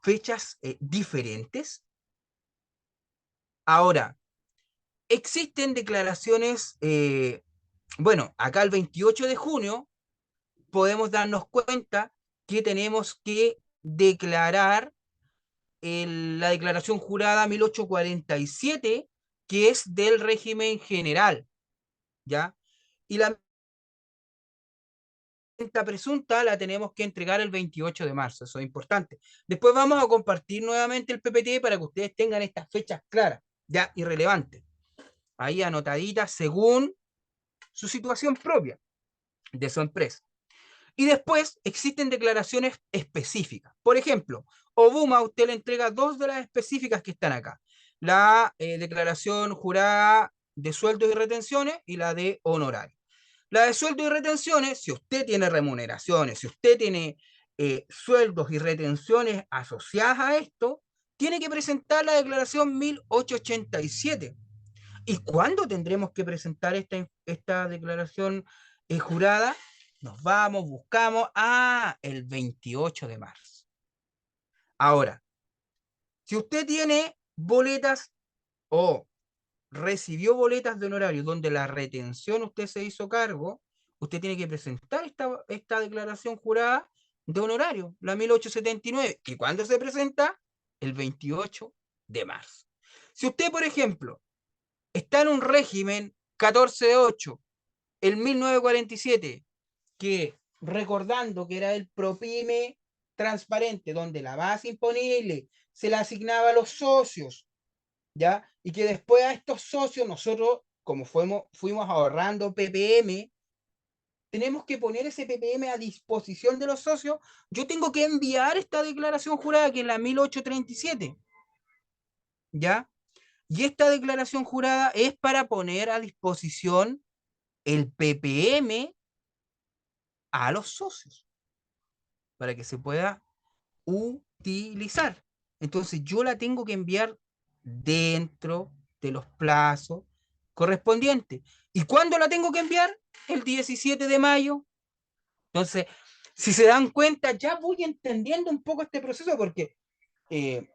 fechas diferentes? Ahora, existen declaraciones, bueno, acá el 28 de junio podemos darnos cuenta que tenemos que declarar la declaración jurada 1847, que es del régimen general, ¿ya? Y la renta presunta la tenemos que entregar el 28 de marzo, eso es importante. Después vamos a compartir nuevamente el PPT para que ustedes tengan estas fechas claras, ya, irrelevantes. ahí anotadita según su situación propia de su empresa. Y después existen declaraciones específicas. Por ejemplo, Obuma usted le entrega dos de las específicas que están acá. La declaración jurada de sueldos y retenciones y la de honorario. La de sueldos y retenciones, si usted tiene remuneraciones, si usted tiene sueldos y retenciones asociadas a esto, tiene que presentar la declaración 1887. ¿Y cuándo tendremos que presentar esta declaración jurada? Nos vamos, buscamos, el 28 de marzo. Ahora, si usted tiene boletas o recibió boletas de honorario donde la retención usted se hizo cargo, usted tiene que presentar esta declaración jurada de honorario, la 1879. ¿Y cuándo se presenta? El 28 de marzo. Si usted, por ejemplo, está en un régimen 14 de 8, el 1947, que recordando que era el PROPYME transparente, donde la base imponible se la asignaba a los socios, ¿ya? Y que después a estos socios nosotros, como fuimos ahorrando PPM, tenemos que poner ese PPM a disposición de los socios. Yo tengo que enviar esta declaración jurada, que es la 1837, ¿ya? Y esta declaración jurada es para poner a disposición el PPM a los socios, para que se pueda utilizar. Entonces yo la tengo que enviar dentro de los plazos correspondientes. ¿Y cuándo la tengo que enviar? El 17 de mayo. Entonces, si se dan cuenta, ya voy entendiendo un poco este proceso, porque eh,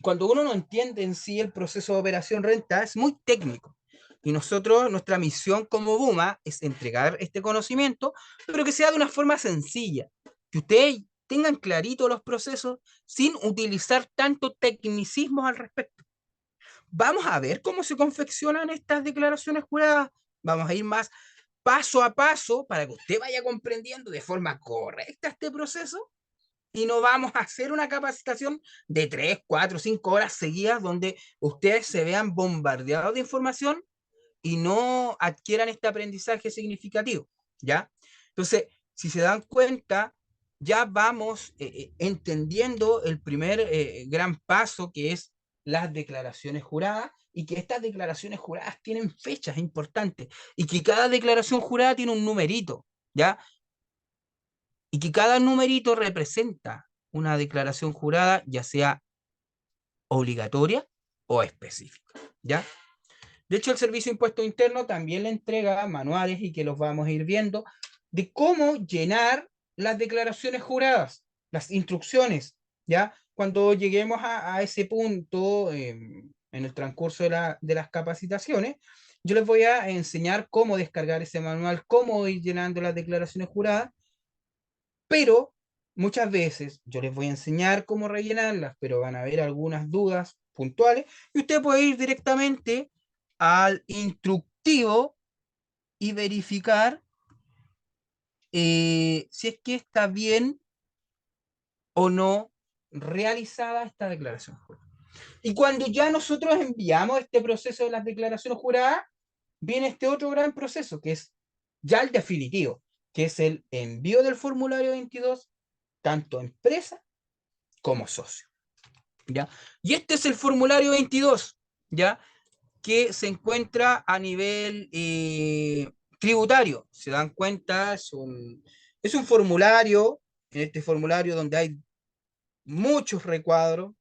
cuando uno no entiende en sí el proceso de operación renta, es muy técnico. Y nosotros, nuestra misión como Buma es entregar este conocimiento, pero que sea de una forma sencilla, que ustedes tengan clarito los procesos sin utilizar tanto tecnicismos al respecto. Vamos a ver cómo se confeccionan estas declaraciones juradas. Vamos a ir más paso a paso para que usted vaya comprendiendo de forma correcta este proceso, y no vamos a hacer una capacitación de 3, 4, 5 horas seguidas donde ustedes se vean bombardeados de información y no adquieran este aprendizaje significativo, ¿ya? Entonces, si se dan cuenta, ya vamos entendiendo el primer gran paso, que es las declaraciones juradas, y que estas declaraciones juradas tienen fechas importantes, y que cada declaración jurada tiene un numerito, ¿ya? Y que cada numerito representa una declaración jurada, ya sea obligatoria o específica, ¿ya? De hecho, el Servicio de Impuesto Interno también le entrega manuales, y que los vamos a ir viendo, de cómo llenar las declaraciones juradas, las instrucciones, ¿ya? Cuando lleguemos a ese punto en el transcurso de las capacitaciones, yo les voy a enseñar cómo descargar ese manual, cómo ir llenando las declaraciones juradas, pero muchas veces yo les voy a enseñar cómo rellenarlas, pero van a haber algunas dudas puntuales, y usted puede ir directamente al instructivo y verificar si es que está bien o no realizada esta declaración jurada. Y cuando ya nosotros enviamos este proceso de las declaraciones juradas, viene este otro gran proceso, que es ya el definitivo, que es el envío del formulario 22, tanto empresa como socio, ¿ya? Y este es el formulario 22, ¿ya? Que se encuentra a nivel tributario. Se dan cuenta, es un formulario, en este formulario donde hay muchos recuadros.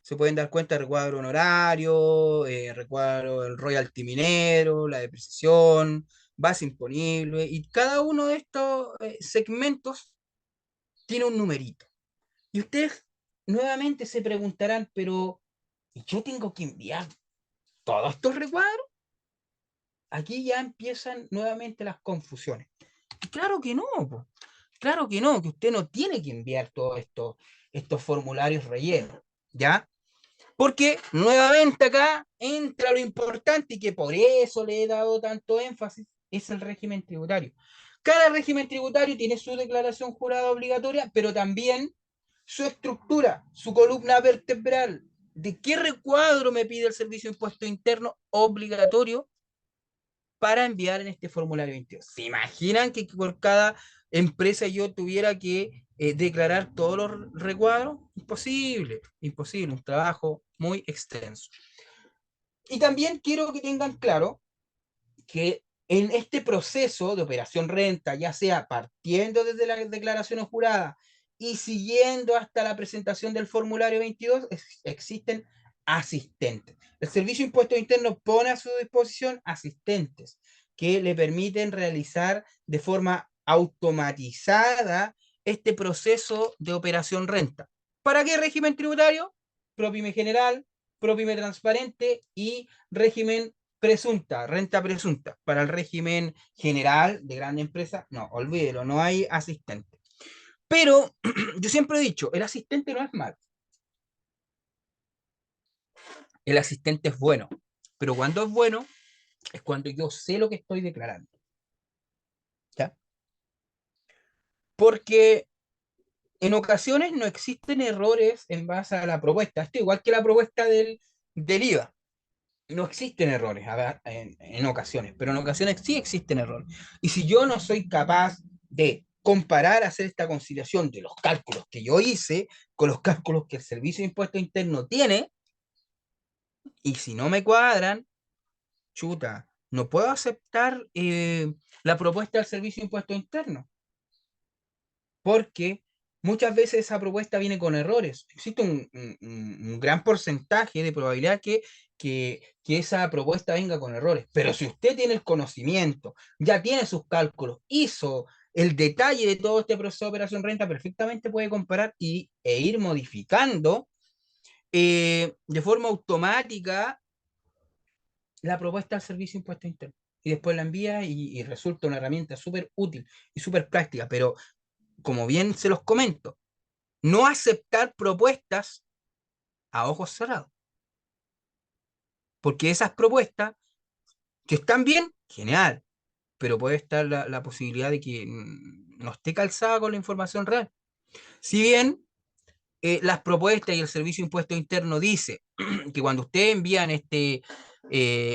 Se pueden dar cuenta de recuadro honorario, recuadro el royalty minero, la depreciación, base imponible, y cada uno de estos segmentos tiene un numerito. Y ustedes nuevamente se preguntarán, pero ¿yo tengo que enviar todos estos recuadros? Aquí ya empiezan nuevamente las confusiones. Y claro que no, po. Claro que no, que usted no tiene que enviar todos estos formularios rellenos, ¿ya? Porque nuevamente acá entra lo importante, y que por eso le he dado tanto énfasis, es el régimen tributario. Cada régimen tributario tiene su declaración jurada obligatoria, pero también su estructura, su columna vertebral. ¿De qué recuadro me pide el Servicio de Impuesto Interno obligatorio para enviar en este formulario 22? ¿Se imaginan que por cada empresa yo tuviera que declarar todos los recuadros? Imposible, imposible, un trabajo muy extenso. Y también quiero que tengan claro que en este proceso de operación renta, ya sea partiendo desde las declaraciones juradas y siguiendo hasta la presentación del formulario 22, existen asistentes. El Servicio de Impuestos Internos pone a su disposición asistentes que le permiten realizar de forma automatizada este proceso de operación renta. ¿Para qué régimen tributario? Propime general, propime transparente y régimen presunta, renta presunta. Para el régimen general de grande empresa, no, olvídelo, no hay asistente. Pero yo siempre he dicho, el asistente no es malo, el asistente es bueno, pero cuando es bueno es cuando yo sé lo que estoy declarando, ¿ya? Porque en ocasiones no existen errores en base a la propuesta, esto igual que la propuesta del IVA. No existen errores en ocasiones, pero en ocasiones sí existen errores. Y si yo no soy capaz de comparar, hacer esta conciliación de los cálculos que yo hice con los cálculos que el Servicio de Impuesto Interno tiene, y si no me cuadran, chuta, no puedo aceptar la propuesta del Servicio de Impuesto Interno, porque muchas veces esa propuesta viene con errores. Existe un gran porcentaje de probabilidad que esa propuesta venga con errores. Pero si usted tiene el conocimiento, ya tiene sus cálculos, hizo el detalle de todo este proceso de operación renta, perfectamente puede comparar e ir modificando de forma automática la propuesta del Servicio de Impuesto Interno. Y después la envía y resulta una herramienta súper útil y súper práctica. Pero como bien se los comento, no aceptar propuestas a ojos cerrados, porque esas propuestas que están bien, genial, pero puede estar la posibilidad de que no esté calzada con la información real. Si bien las propuestas y el Servicio de Impuesto Interno dice que cuando ustedes envían este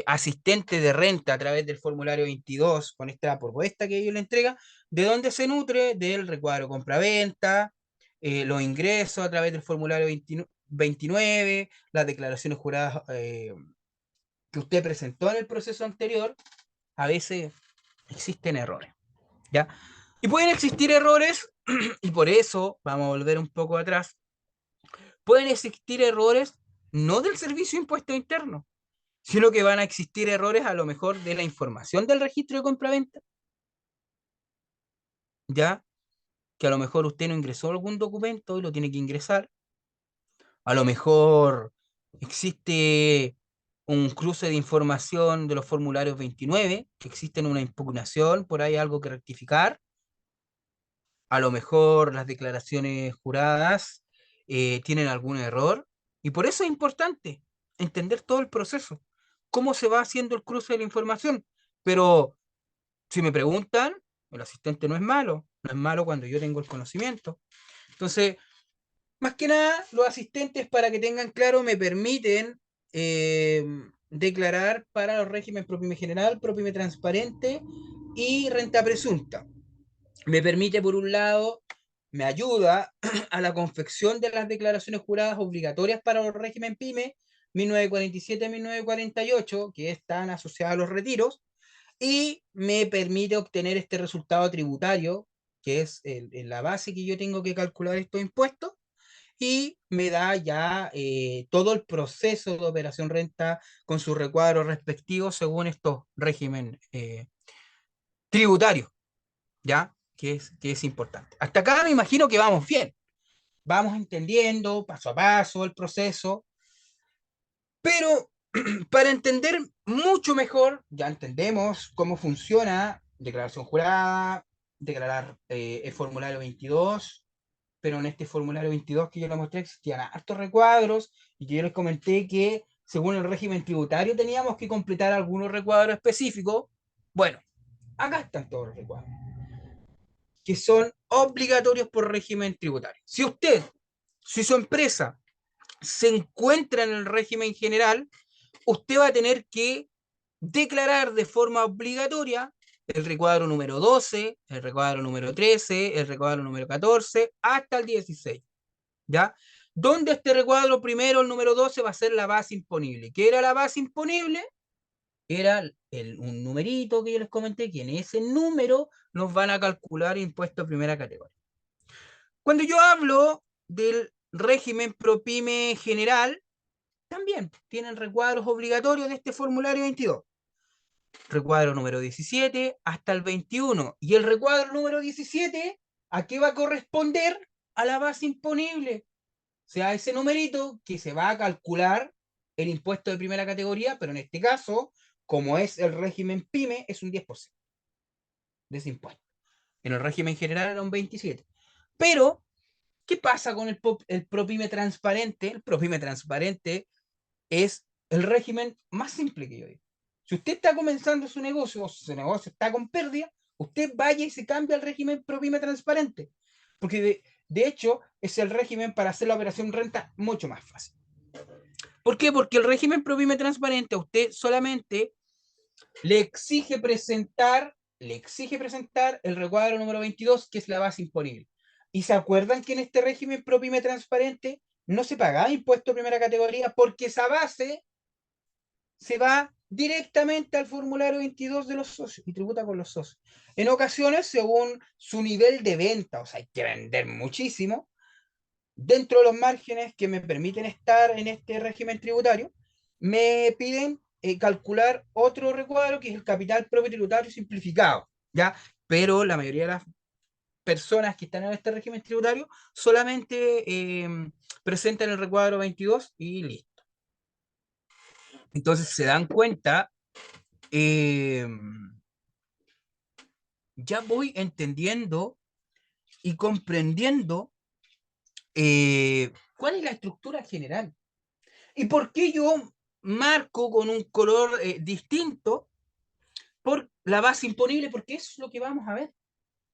asistente de renta a través del formulario 22 con esta propuesta que ellos le entregan, ¿de dónde se nutre? Del recuadro compra-venta, los ingresos a través del formulario 29, las declaraciones juradas que usted presentó en el proceso anterior, a veces existen errores, ¿ya? Y pueden existir errores, y por eso, vamos a volver un poco atrás, pueden existir errores no del Servicio de Impuestos Internos, sino que van a existir errores a lo mejor de la información del registro de compraventa, ¿ya? Que a lo mejor usted no ingresó algún documento y lo tiene que ingresar. A lo mejor existe un cruce de información de los formularios 29, que existen una impugnación, por ahí algo que rectificar. A lo mejor las declaraciones juradas tienen algún error. Y por eso es importante entender todo el proceso, cómo se va haciendo el cruce de la información. Pero si me preguntan, el asistente no es malo, no es malo cuando yo tengo el conocimiento. Entonces, más que nada, los asistentes, para que tengan claro, me permiten eh, declarar para los regímenes propime general, propime transparente y renta presunta. Me permite, por un lado, me ayuda a la confección de las declaraciones juradas obligatorias para los régimen PYME 1947-1948, que están asociadas a los retiros, y me permite obtener este resultado tributario, que es la base que yo tengo que calcular estos impuestos, y me da ya todo el proceso de operación renta con sus recuadros respectivos según estos régimen tributarios, ¿ya? Que es importante. Hasta acá me imagino que vamos bien, vamos entendiendo paso a paso el proceso, pero para entender mucho mejor, ya entendemos cómo funciona declaración jurada, declarar el formulario 22, pero en este formulario 22 que yo le mostré existían hartos recuadros y que yo les comenté que según el régimen tributario teníamos que completar algunos recuadros específicos. Bueno, acá están todos los recuadros, que son obligatorios por régimen tributario. Si usted, si su empresa se encuentra en el régimen general, usted va a tener que declarar de forma obligatoria el recuadro número 12, el recuadro número 13, el recuadro número 14, hasta el 16. ¿Ya? Donde este recuadro primero, el número 12, va a ser la base imponible. ¿Qué era la base imponible? Era un numerito que yo les comenté, que en ese número nos van a calcular impuesto de primera categoría. Cuando yo hablo del régimen ProPyme general, también tienen recuadros obligatorios de este formulario 22. Recuadro número 17 hasta el 21. Y el recuadro número 17, ¿a qué va a corresponder? A la base imponible. O sea, ese numerito que se va a calcular el impuesto de primera categoría, pero en este caso, como es el régimen PYME, es un 10% de ese impuesto. En el régimen general era un 27%. Pero, ¿qué pasa con el ProPyme transparente? El ProPyme transparente es el régimen más simple que yo digo. Si usted está comenzando su negocio o su negocio está con pérdida, usted vaya y se cambia al régimen ProPyme transparente. Porque de hecho es el régimen para hacer la operación renta mucho más fácil. ¿Por qué? Porque el régimen ProPyme transparente a usted solamente le exige presentar el recuadro número 22, que es la base imponible. ¿Y se acuerdan que en este régimen ProPyme transparente no se pagaba impuesto de primera categoría porque esa base se va directamente al formulario 22 de los socios y tributa con los socios? En ocasiones, según su nivel de venta, o sea, hay que vender muchísimo, dentro de los márgenes que me permiten estar en este régimen tributario, me piden calcular otro recuadro que es el capital propio tributario simplificado, ¿ya? Pero la mayoría de las personas que están en este régimen tributario solamente presentan el recuadro 22 y listo. Entonces se dan cuenta, eh, ya voy entendiendo y comprendiendo cuál es la estructura general. ¿Y por qué yo marco con un color distinto por la base imponible? Porque eso es lo que vamos a ver.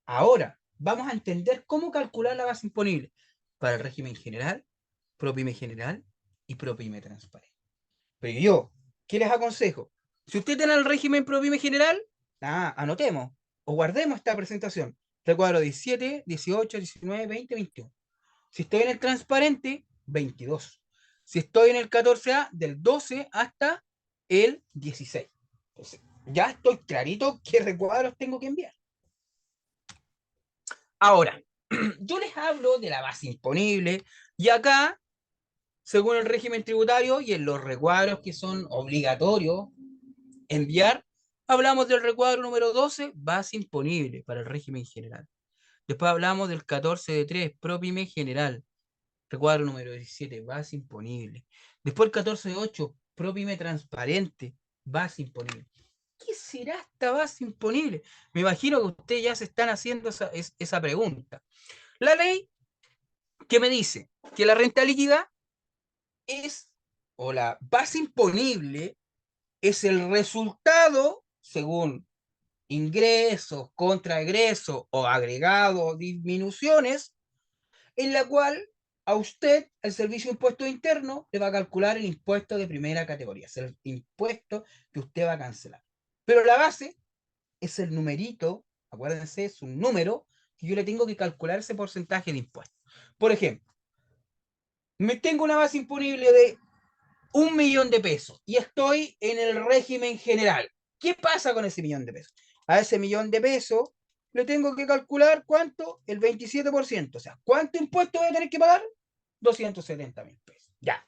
Ahora, vamos a entender cómo calcular la base imponible para el régimen general, ProPyme general y ProPyme transparente. Pero yo, ¿qué les aconsejo? Si usted tiene el régimen ProPyme general, anotemos o guardemos esta presentación. Recuadro 17, 18, 19, 20, 21. Si estoy en el transparente, 22. Si estoy en el 14A, del 12 hasta el 16. Entonces, ya estoy clarito qué recuadros tengo que enviar. Ahora, yo les hablo de la base imponible y acá, según el régimen tributario y en los recuadros que son obligatorios enviar, hablamos del recuadro número 12, base imponible para el régimen general. Después hablamos del 14 de 3, ProPyme general. Recuadro número 17, base imponible. Después el 14 de 8, ProPyme transparente, base imponible. ¿Qué será esta base imponible? Me imagino que ustedes ya se están haciendo esa pregunta. La ley que me dice que la renta líquida es, o la base imponible, es el resultado, según ingresos, contraegresos o agregados, disminuciones, en la cual a usted el Servicio de Impuesto Interno le va a calcular el impuesto de primera categoría, es el impuesto que usted va a cancelar. Pero la base es el numerito, acuérdense, es un número que yo le tengo que calcular ese porcentaje de impuesto. Por ejemplo, me tengo una base imponible de 1.000.000 de pesos y estoy en el régimen general. ¿Qué pasa con ese millón de pesos? A ese millón de pesos le tengo que calcular cuánto, el 27%. O sea, ¿cuánto impuesto voy a tener que pagar? 270.000 pesos. Ya.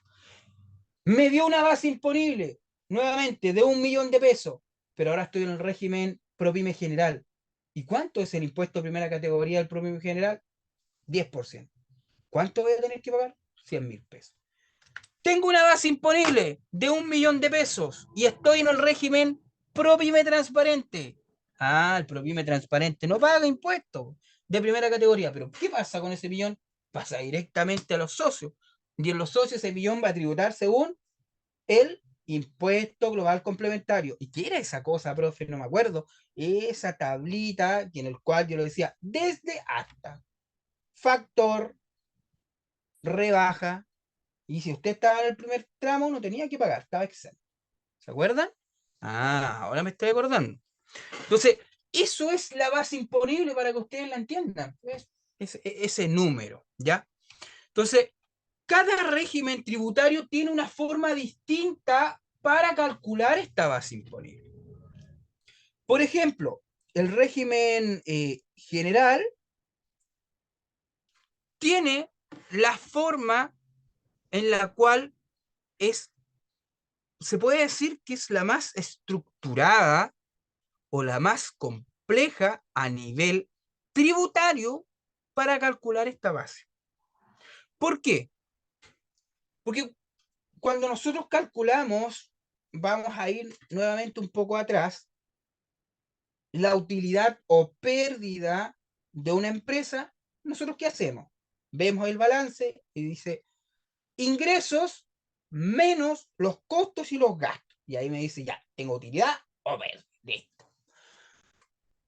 Me dio una base imponible, nuevamente, de 1.000.000 de pesos, pero ahora estoy en el régimen ProPyme general. ¿Y cuánto es el impuesto de primera categoría del ProPyme general? 10%. ¿Cuánto voy a tener que pagar? 100.000 pesos. Tengo una base imponible de 1.000.000 de pesos y estoy en el régimen ProPyme transparente. El ProPyme transparente no paga impuestos de primera categoría, pero ¿qué pasa con ese millón? Pasa directamente a los socios. Y en los socios ese millón va a tributar según el impuesto global complementario. ¿Y qué era esa cosa, profe? No me acuerdo. Esa tablita en el cual yo lo decía desde hasta. Factor, rebaja, Y si usted estaba en el primer tramo, no tenía que pagar, estaba exento. ¿Se acuerdan? Ah, ahora me estoy acordando. Entonces, eso es la base imponible para que ustedes la entiendan. Ese número, ¿ya? Entonces, cada régimen tributario tiene una forma distinta para calcular esta base imponible. Por ejemplo, el régimen general tiene la forma en la cual es, se puede decir que es la más estructurada o la más compleja a nivel tributario para calcular esta base. ¿Por qué? Porque cuando nosotros calculamos, vamos a ir nuevamente un poco atrás, la utilidad o pérdida de una empresa, ¿nosotros qué hacemos? Vemos el balance y dice ingresos menos los costos y los gastos. Y ahí me dice, ya, tengo utilidad o pérdida. Listo.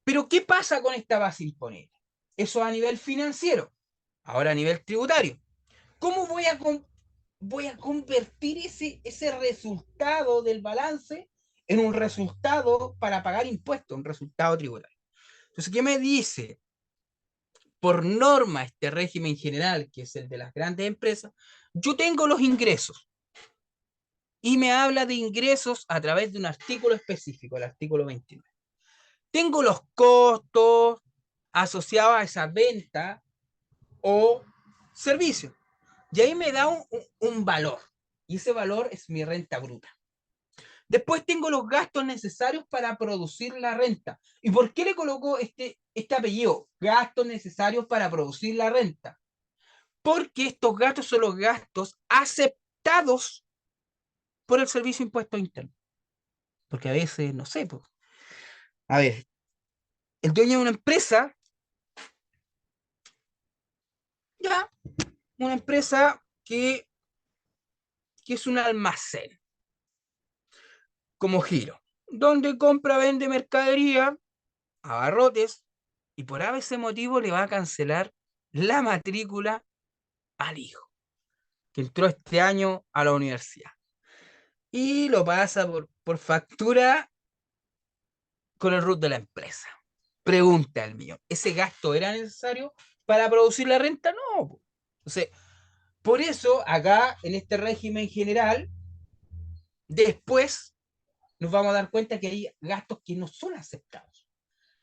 Pero ¿qué pasa con esta base imponible? Eso a nivel financiero. Ahora a nivel tributario. ¿Cómo voy a convertir ese resultado del balance en un resultado para pagar impuestos, un resultado tributario? Entonces, ¿qué me dice? Por norma, este régimen general, que es el de las grandes empresas, yo tengo los ingresos y me habla de ingresos a través de un artículo específico, el artículo 29. Tengo los costos asociados a esa venta o servicio. Y ahí me da un valor. Y ese valor es mi renta bruta. Después tengo los gastos necesarios para producir la renta. ¿Y por qué le coloco este apellido? Gastos necesarios para producir la renta. Porque estos gastos son los gastos aceptados por el Servicio de Impuestos Internos. Porque a veces, no sé, pues, a ver, el dueño de una empresa, ya, una empresa que es un almacén, como giro, donde compra, vende mercadería, abarrotes, y por ese motivo le va a cancelar la matrícula al hijo, que entró este año a la universidad. Y lo pasa por factura con el RUT de la empresa. Pregunta el mío, ¿ese gasto era necesario para producir la renta? No. Entonces, por eso acá en este régimen general, después nos vamos a dar cuenta que hay gastos que no son aceptados.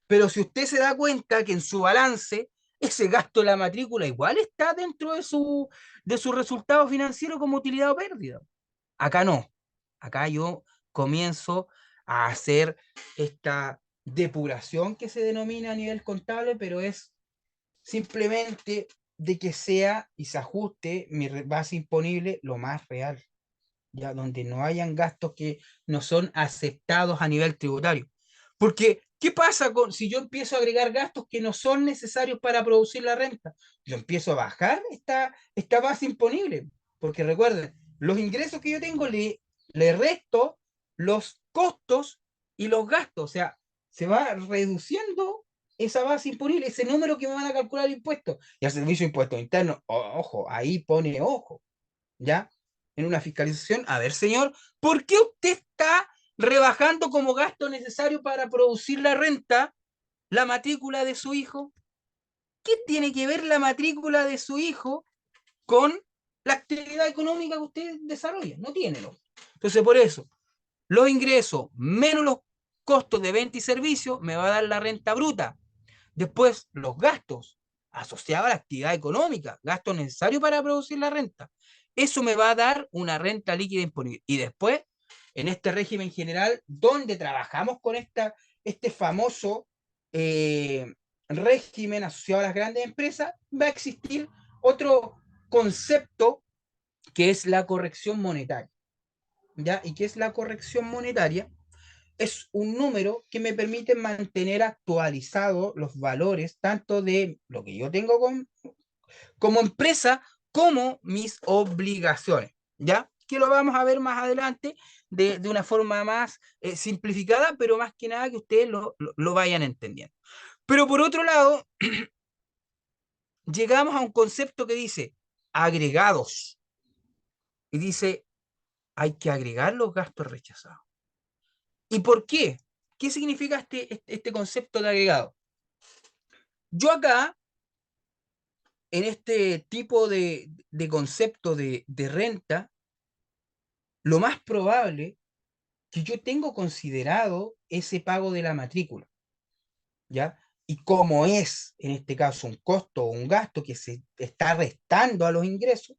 Pero si usted se da cuenta que en su balance ese gasto de la matrícula igual está dentro de su resultado financiero como utilidad o pérdida. Acá no. Acá yo comienzo a hacer esta depuración que se denomina a nivel contable, pero es simplemente de que sea y se ajuste mi base imponible lo más real, ya donde no hayan gastos que no son aceptados a nivel tributario. Porque, ¿qué pasa si yo empiezo a agregar gastos que no son necesarios para producir la renta? Yo empiezo a bajar esta base imponible. Porque recuerden, los ingresos que yo tengo le resto los costos y los gastos. O sea, se va reduciendo esa base imponible, ese número que me van a calcular impuestos. Y al servicio de impuestos internos, ojo, ahí pone ojo. ¿Ya? En una fiscalización, a ver, señor, ¿por qué usted está rebajando como gasto necesario para producir la renta la matrícula de su hijo? ¿Qué tiene que ver la matrícula de su hijo con la actividad económica que usted desarrolla? No tiene. ¿No? Entonces, por eso, los ingresos menos los costos de venta y servicio me va a dar la renta bruta. Después, los gastos asociados a la actividad económica, gastos necesarios para producir la renta. Eso me va a dar una renta líquida imponible. Y después, en este régimen general, donde trabajamos con este famoso eh, régimen asociado a las grandes empresas, va a existir otro concepto que es la corrección monetaria. ¿Ya? ¿Y qué es la corrección monetaria? Es un número que me permite mantener actualizados los valores tanto de lo que yo tengo como empresa como mis obligaciones, ¿ya? Que lo vamos a ver más adelante de una forma más simplificada, pero más que nada que ustedes lo vayan entendiendo. Pero por otro lado, llegamos a un concepto que dice agregados. y dice, hay que agregar los gastos rechazados. ¿Y por qué? ¿Qué significa este concepto de agregado? Yo acá, en este tipo de concepto de renta, lo más probable que yo tengo considerado ese pago de la matrícula, ¿ya? Y como es, en este caso, un costo o un gasto que se está restando a los ingresos,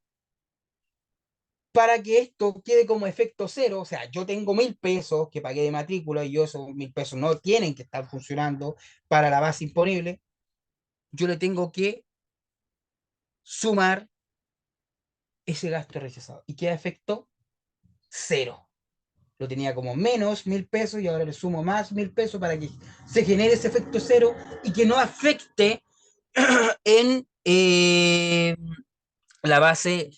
para que esto quede como efecto cero, o sea, yo tengo 1.000 pesos que pagué de matrícula y yo esos 1.000 pesos no tienen que estar funcionando para la base imponible, yo le tengo que sumar ese gasto rechazado y queda efecto cero. Lo tenía como menos 1.000 pesos y ahora le sumo más 1.000 pesos para que se genere ese efecto cero y que no afecte en la base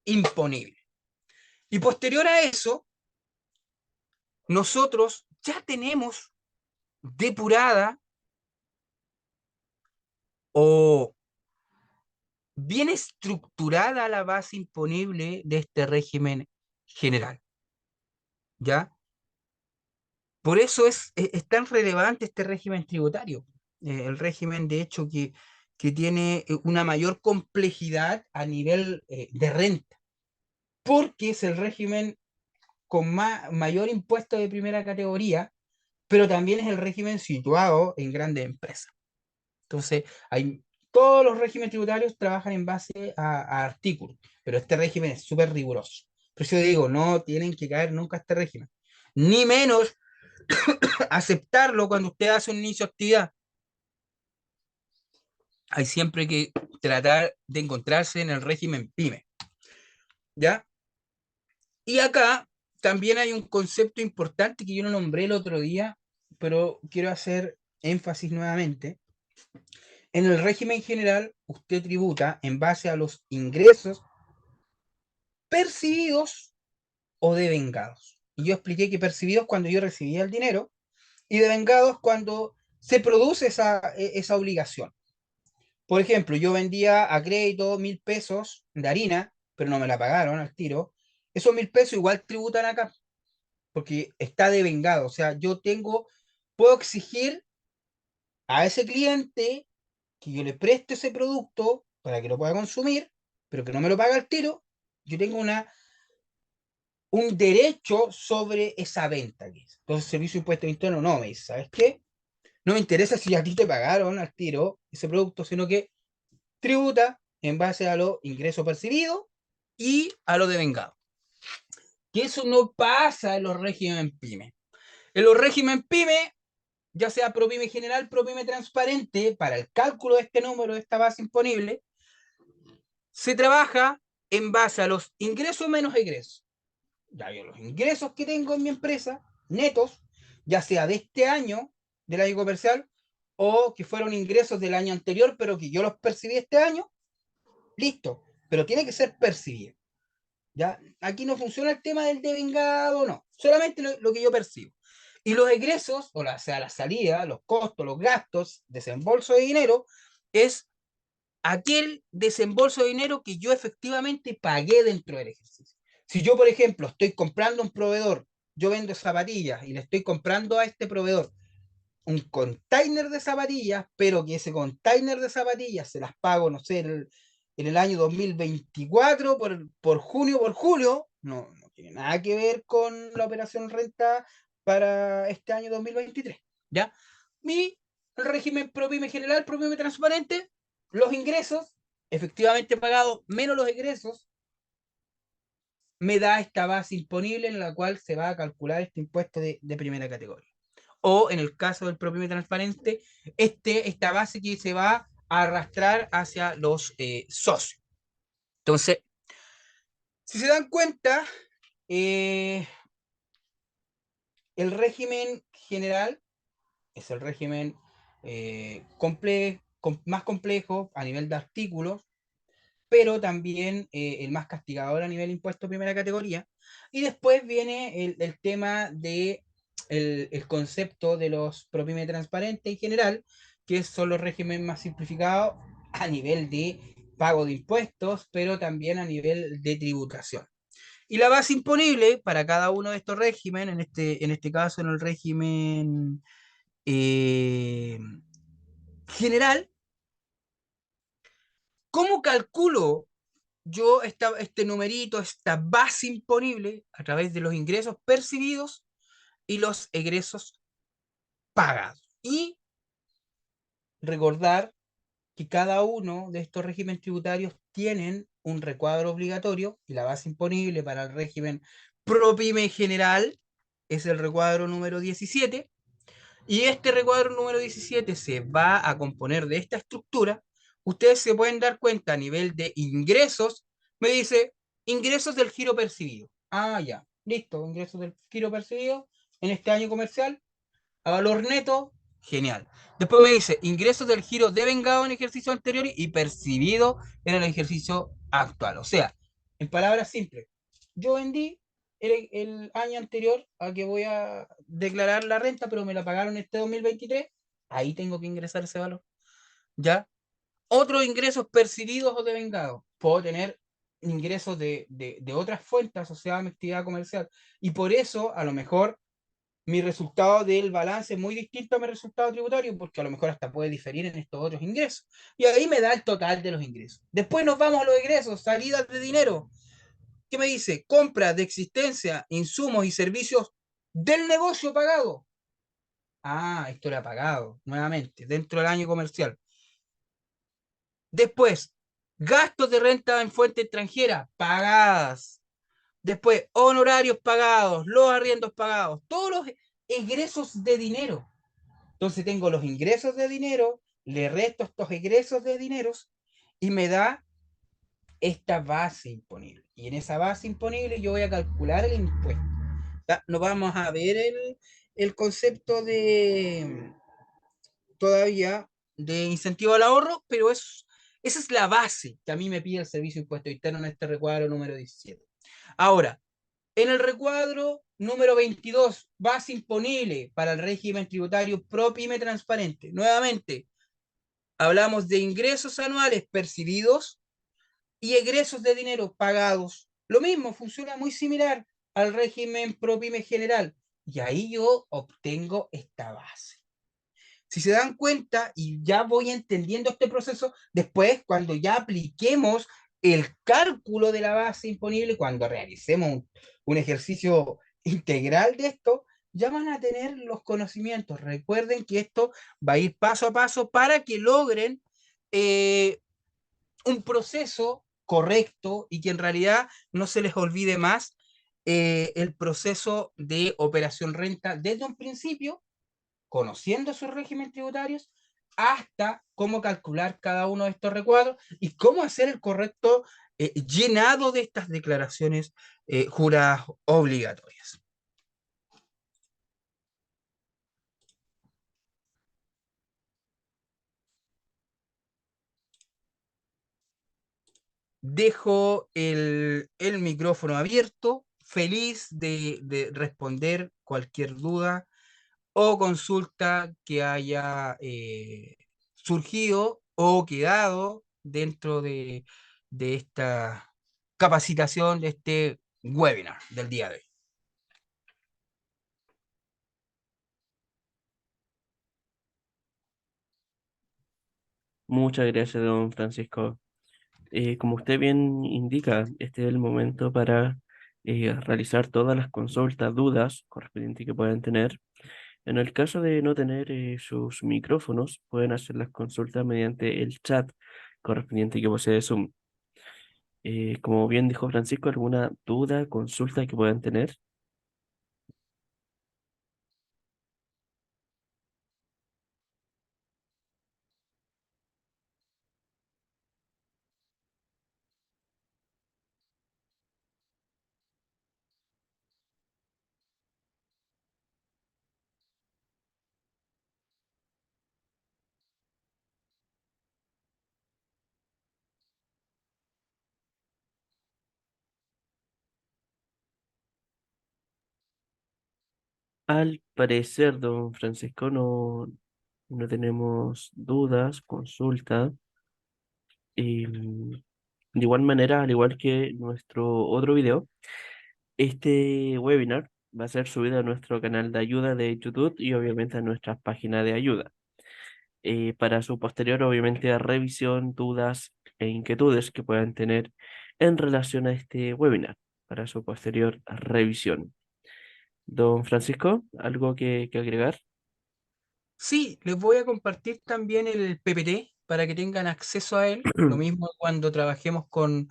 imponible. Y posterior a eso, nosotros ya tenemos depurada o bien estructurada la base imponible de este régimen general, ¿ya? Por eso es tan relevante este régimen tributario. El régimen, de hecho, que tiene una mayor complejidad a nivel de renta, porque es el régimen con mayor impuesto de primera categoría, pero también es el régimen situado en grandes empresas. Entonces, todos los regímenes tributarios trabajan en base a artículos, pero este régimen es súper riguroso. Por eso digo, no tienen que caer nunca a este régimen, ni menos aceptarlo cuando usted hace un inicio de actividad. Hay siempre que tratar de encontrarse en el régimen PYME, ¿ya? Y acá también hay un concepto importante que yo no nombré el otro día, pero quiero hacer énfasis nuevamente. En el régimen general, usted tributa en base a los ingresos percibidos o devengados. Y yo expliqué que percibidos cuando yo recibía el dinero y devengados cuando se produce esa obligación. Por ejemplo, yo vendía a crédito 1.000 pesos de harina, pero no me la pagaron al tiro. Esos 1.000 pesos igual tributan acá, porque está devengado. O sea, puedo exigir a ese cliente que yo le preste ese producto para que lo pueda consumir, pero que no me lo paga al tiro. Yo tengo un derecho sobre esa venta que es. Entonces, el Servicio de Impuesto Interno no me dice, ¿sabes qué? No me interesa si a ti te pagaron al tiro ese producto, sino que tributa en base a los ingresos percibidos y a lo devengado. Que eso no pasa en los regímenes PYME. En los regímenes PYME, ya sea ProPyme general, ProPyme transparente, para el cálculo de este número, de esta base imponible, se trabaja en base a los ingresos menos egresos. Ya yo los ingresos que tengo en mi empresa, netos, ya sea de este año, del año comercial, o que fueron ingresos del año anterior, pero que yo los percibí este año, listo, pero tiene que ser percibido. ¿Ya? Aquí no funciona el tema del devengado, no, solamente lo que yo percibo. Y los egresos, o sea, la salida, los costos, los gastos, desembolso de dinero, es aquel desembolso de dinero que yo efectivamente pagué dentro del ejercicio. Si yo, por ejemplo, estoy comprando un proveedor, yo vendo zapatillas y le estoy comprando a este proveedor un container de zapatillas, pero que ese container de zapatillas se las pago, no sé, en el año 2024 por junio, por julio, no tiene nada que ver con la operación renta para este año 2023, ¿ya? Y el régimen ProPyme general, ProPyme transparente, los ingresos efectivamente pagados menos los egresos, me da esta base imponible en la cual se va a calcular este impuesto de primera categoría. O en el caso del ProPyme transparente, esta base que se va a arrastrar hacia los socios. Entonces, si se dan cuenta, eh, el régimen general es el régimen más complejo a nivel de artículos, pero también el más castigador a nivel impuesto primera categoría. Y después viene el tema de el concepto de los ProPyme transparentes en general, que son los regímenes más simplificados a nivel de pago de impuestos, pero también a nivel de tributación. Y la base imponible para cada uno de estos regímenes, en este caso en el régimen eh, general, ¿cómo calculo yo este numerito, esta base imponible a través de los ingresos percibidos y los egresos pagados? Y recordar que cada uno de estos regímenes tributarios tienen un recuadro obligatorio y la base imponible para el régimen ProPyme general es el recuadro número 17 y este recuadro número 17 se va a componer de esta estructura. Ustedes se pueden dar cuenta a nivel de ingresos, me dice ingresos del giro percibido. Ah, ya, listo, ingresos del giro percibido en este año comercial a valor neto, genial. Después me dice ingresos del giro devengado en ejercicio anterior y percibido en el ejercicio actual. O sea, en palabras simples, yo vendí el año anterior a que voy a declarar la renta, pero me la pagaron este 2023, ahí tengo que ingresar ese valor. ¿Ya? Otros ingresos percibidos o devengados. Puedo tener ingresos de otras fuentes asociadas a mi actividad comercial. Y por eso, a lo mejor, mi resultado del balance es muy distinto a mi resultado tributario, porque a lo mejor hasta puede diferir en estos otros ingresos. Y ahí me da el total de los ingresos. Después nos vamos a los egresos, salidas de dinero. ¿Qué me dice? Compras de existencia, insumos y servicios del negocio pagado. Ah, esto era pagado, nuevamente, dentro del año comercial. Después, gastos de renta en fuente extranjera, pagadas. Después, honorarios pagados, los arriendos pagados, todos los egresos de dinero. Entonces tengo los ingresos de dinero, le resto estos egresos de dineros y me da esta base imponible. Y en esa base imponible yo voy a calcular el impuesto. ¿Ya? No vamos a ver el concepto de todavía de incentivo al ahorro, pero esa es la base que a mí me pide el Servicio de Impuesto Interno en este recuadro número 17. Ahora, en el recuadro número 22, base imponible para el régimen tributario ProPyme transparente. Nuevamente, hablamos de ingresos anuales percibidos y egresos de dinero pagados. Lo mismo, funciona muy similar al régimen ProPyme general. Y ahí yo obtengo esta base. Si se dan cuenta, y ya voy entendiendo este proceso, después cuando ya apliquemos el cálculo de la base imponible, cuando realicemos un ejercicio integral de esto, ya van a tener los conocimientos. Recuerden que esto va a ir paso a paso para que logren eh, un proceso correcto y que en realidad no se les olvide más el proceso de operación renta desde un principio conociendo sus regímenes tributarios, hasta cómo calcular cada uno de estos recuadros y cómo hacer el correcto llenado de estas declaraciones juradas obligatorias. Dejo el micrófono abierto, feliz de responder cualquier duda o consulta que haya surgido o quedado dentro de esta capacitación, de este webinar del día de hoy. Muchas gracias, don Francisco. Como usted bien indica, este es el momento para realizar todas las consultas, dudas correspondientes que puedan tener. En el caso de no tener sus micrófonos, pueden hacer las consultas mediante el chat correspondiente que posee Zoom. Como bien dijo Francisco, ¿alguna duda, consulta que puedan tener? Al parecer, don Francisco, no tenemos dudas, consultas. Y de igual manera, al igual que nuestro otro video, Este webinar va a ser subido a nuestro canal de ayuda de YouTube y obviamente a nuestra página de ayuda. Para su posterior, obviamente, revisión, dudas e inquietudes que puedan tener en relación a este webinar, para su posterior revisión. Don Francisco, ¿algo que agregar? Sí, les voy a compartir también el PPT para que tengan acceso a él. Lo mismo cuando trabajemos con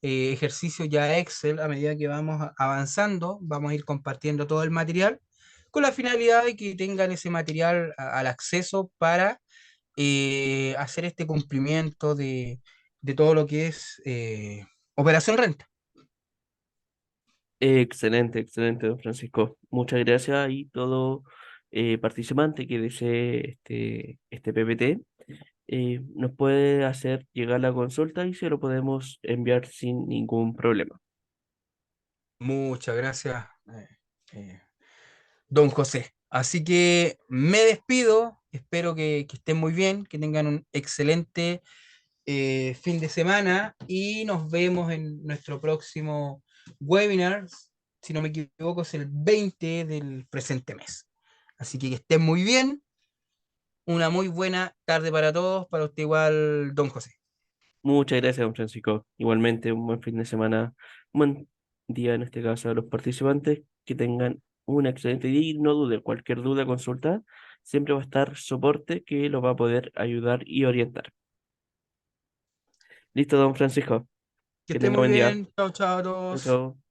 ejercicios ya Excel, a medida que vamos avanzando, vamos a ir compartiendo todo el material con la finalidad de que tengan ese material al acceso para hacer este cumplimiento de todo lo que es operación renta. Excelente, excelente, don Francisco. Muchas gracias y todo participante que desee este PPT nos puede hacer llegar la consulta y se lo podemos enviar sin ningún problema. Muchas gracias, eh, don José. Así que me despido, espero que estén muy bien, que tengan un excelente fin de semana y nos vemos en nuestro próximo webinar. Si no me equivoco, es el 20 del presente mes. Así que estén muy bien. Una muy buena tarde para todos, para usted igual, don José. Muchas gracias, don Francisco. Igualmente, un buen fin de semana, un buen día en este caso a los participantes, que tengan un excelente día y no dude, cualquier duda, consulta, siempre va a estar soporte que lo va a poder ayudar y orientar. Listo, don Francisco, Que que estén tenga muy buen día. bien. Chao, chao a Chao, todos. chao.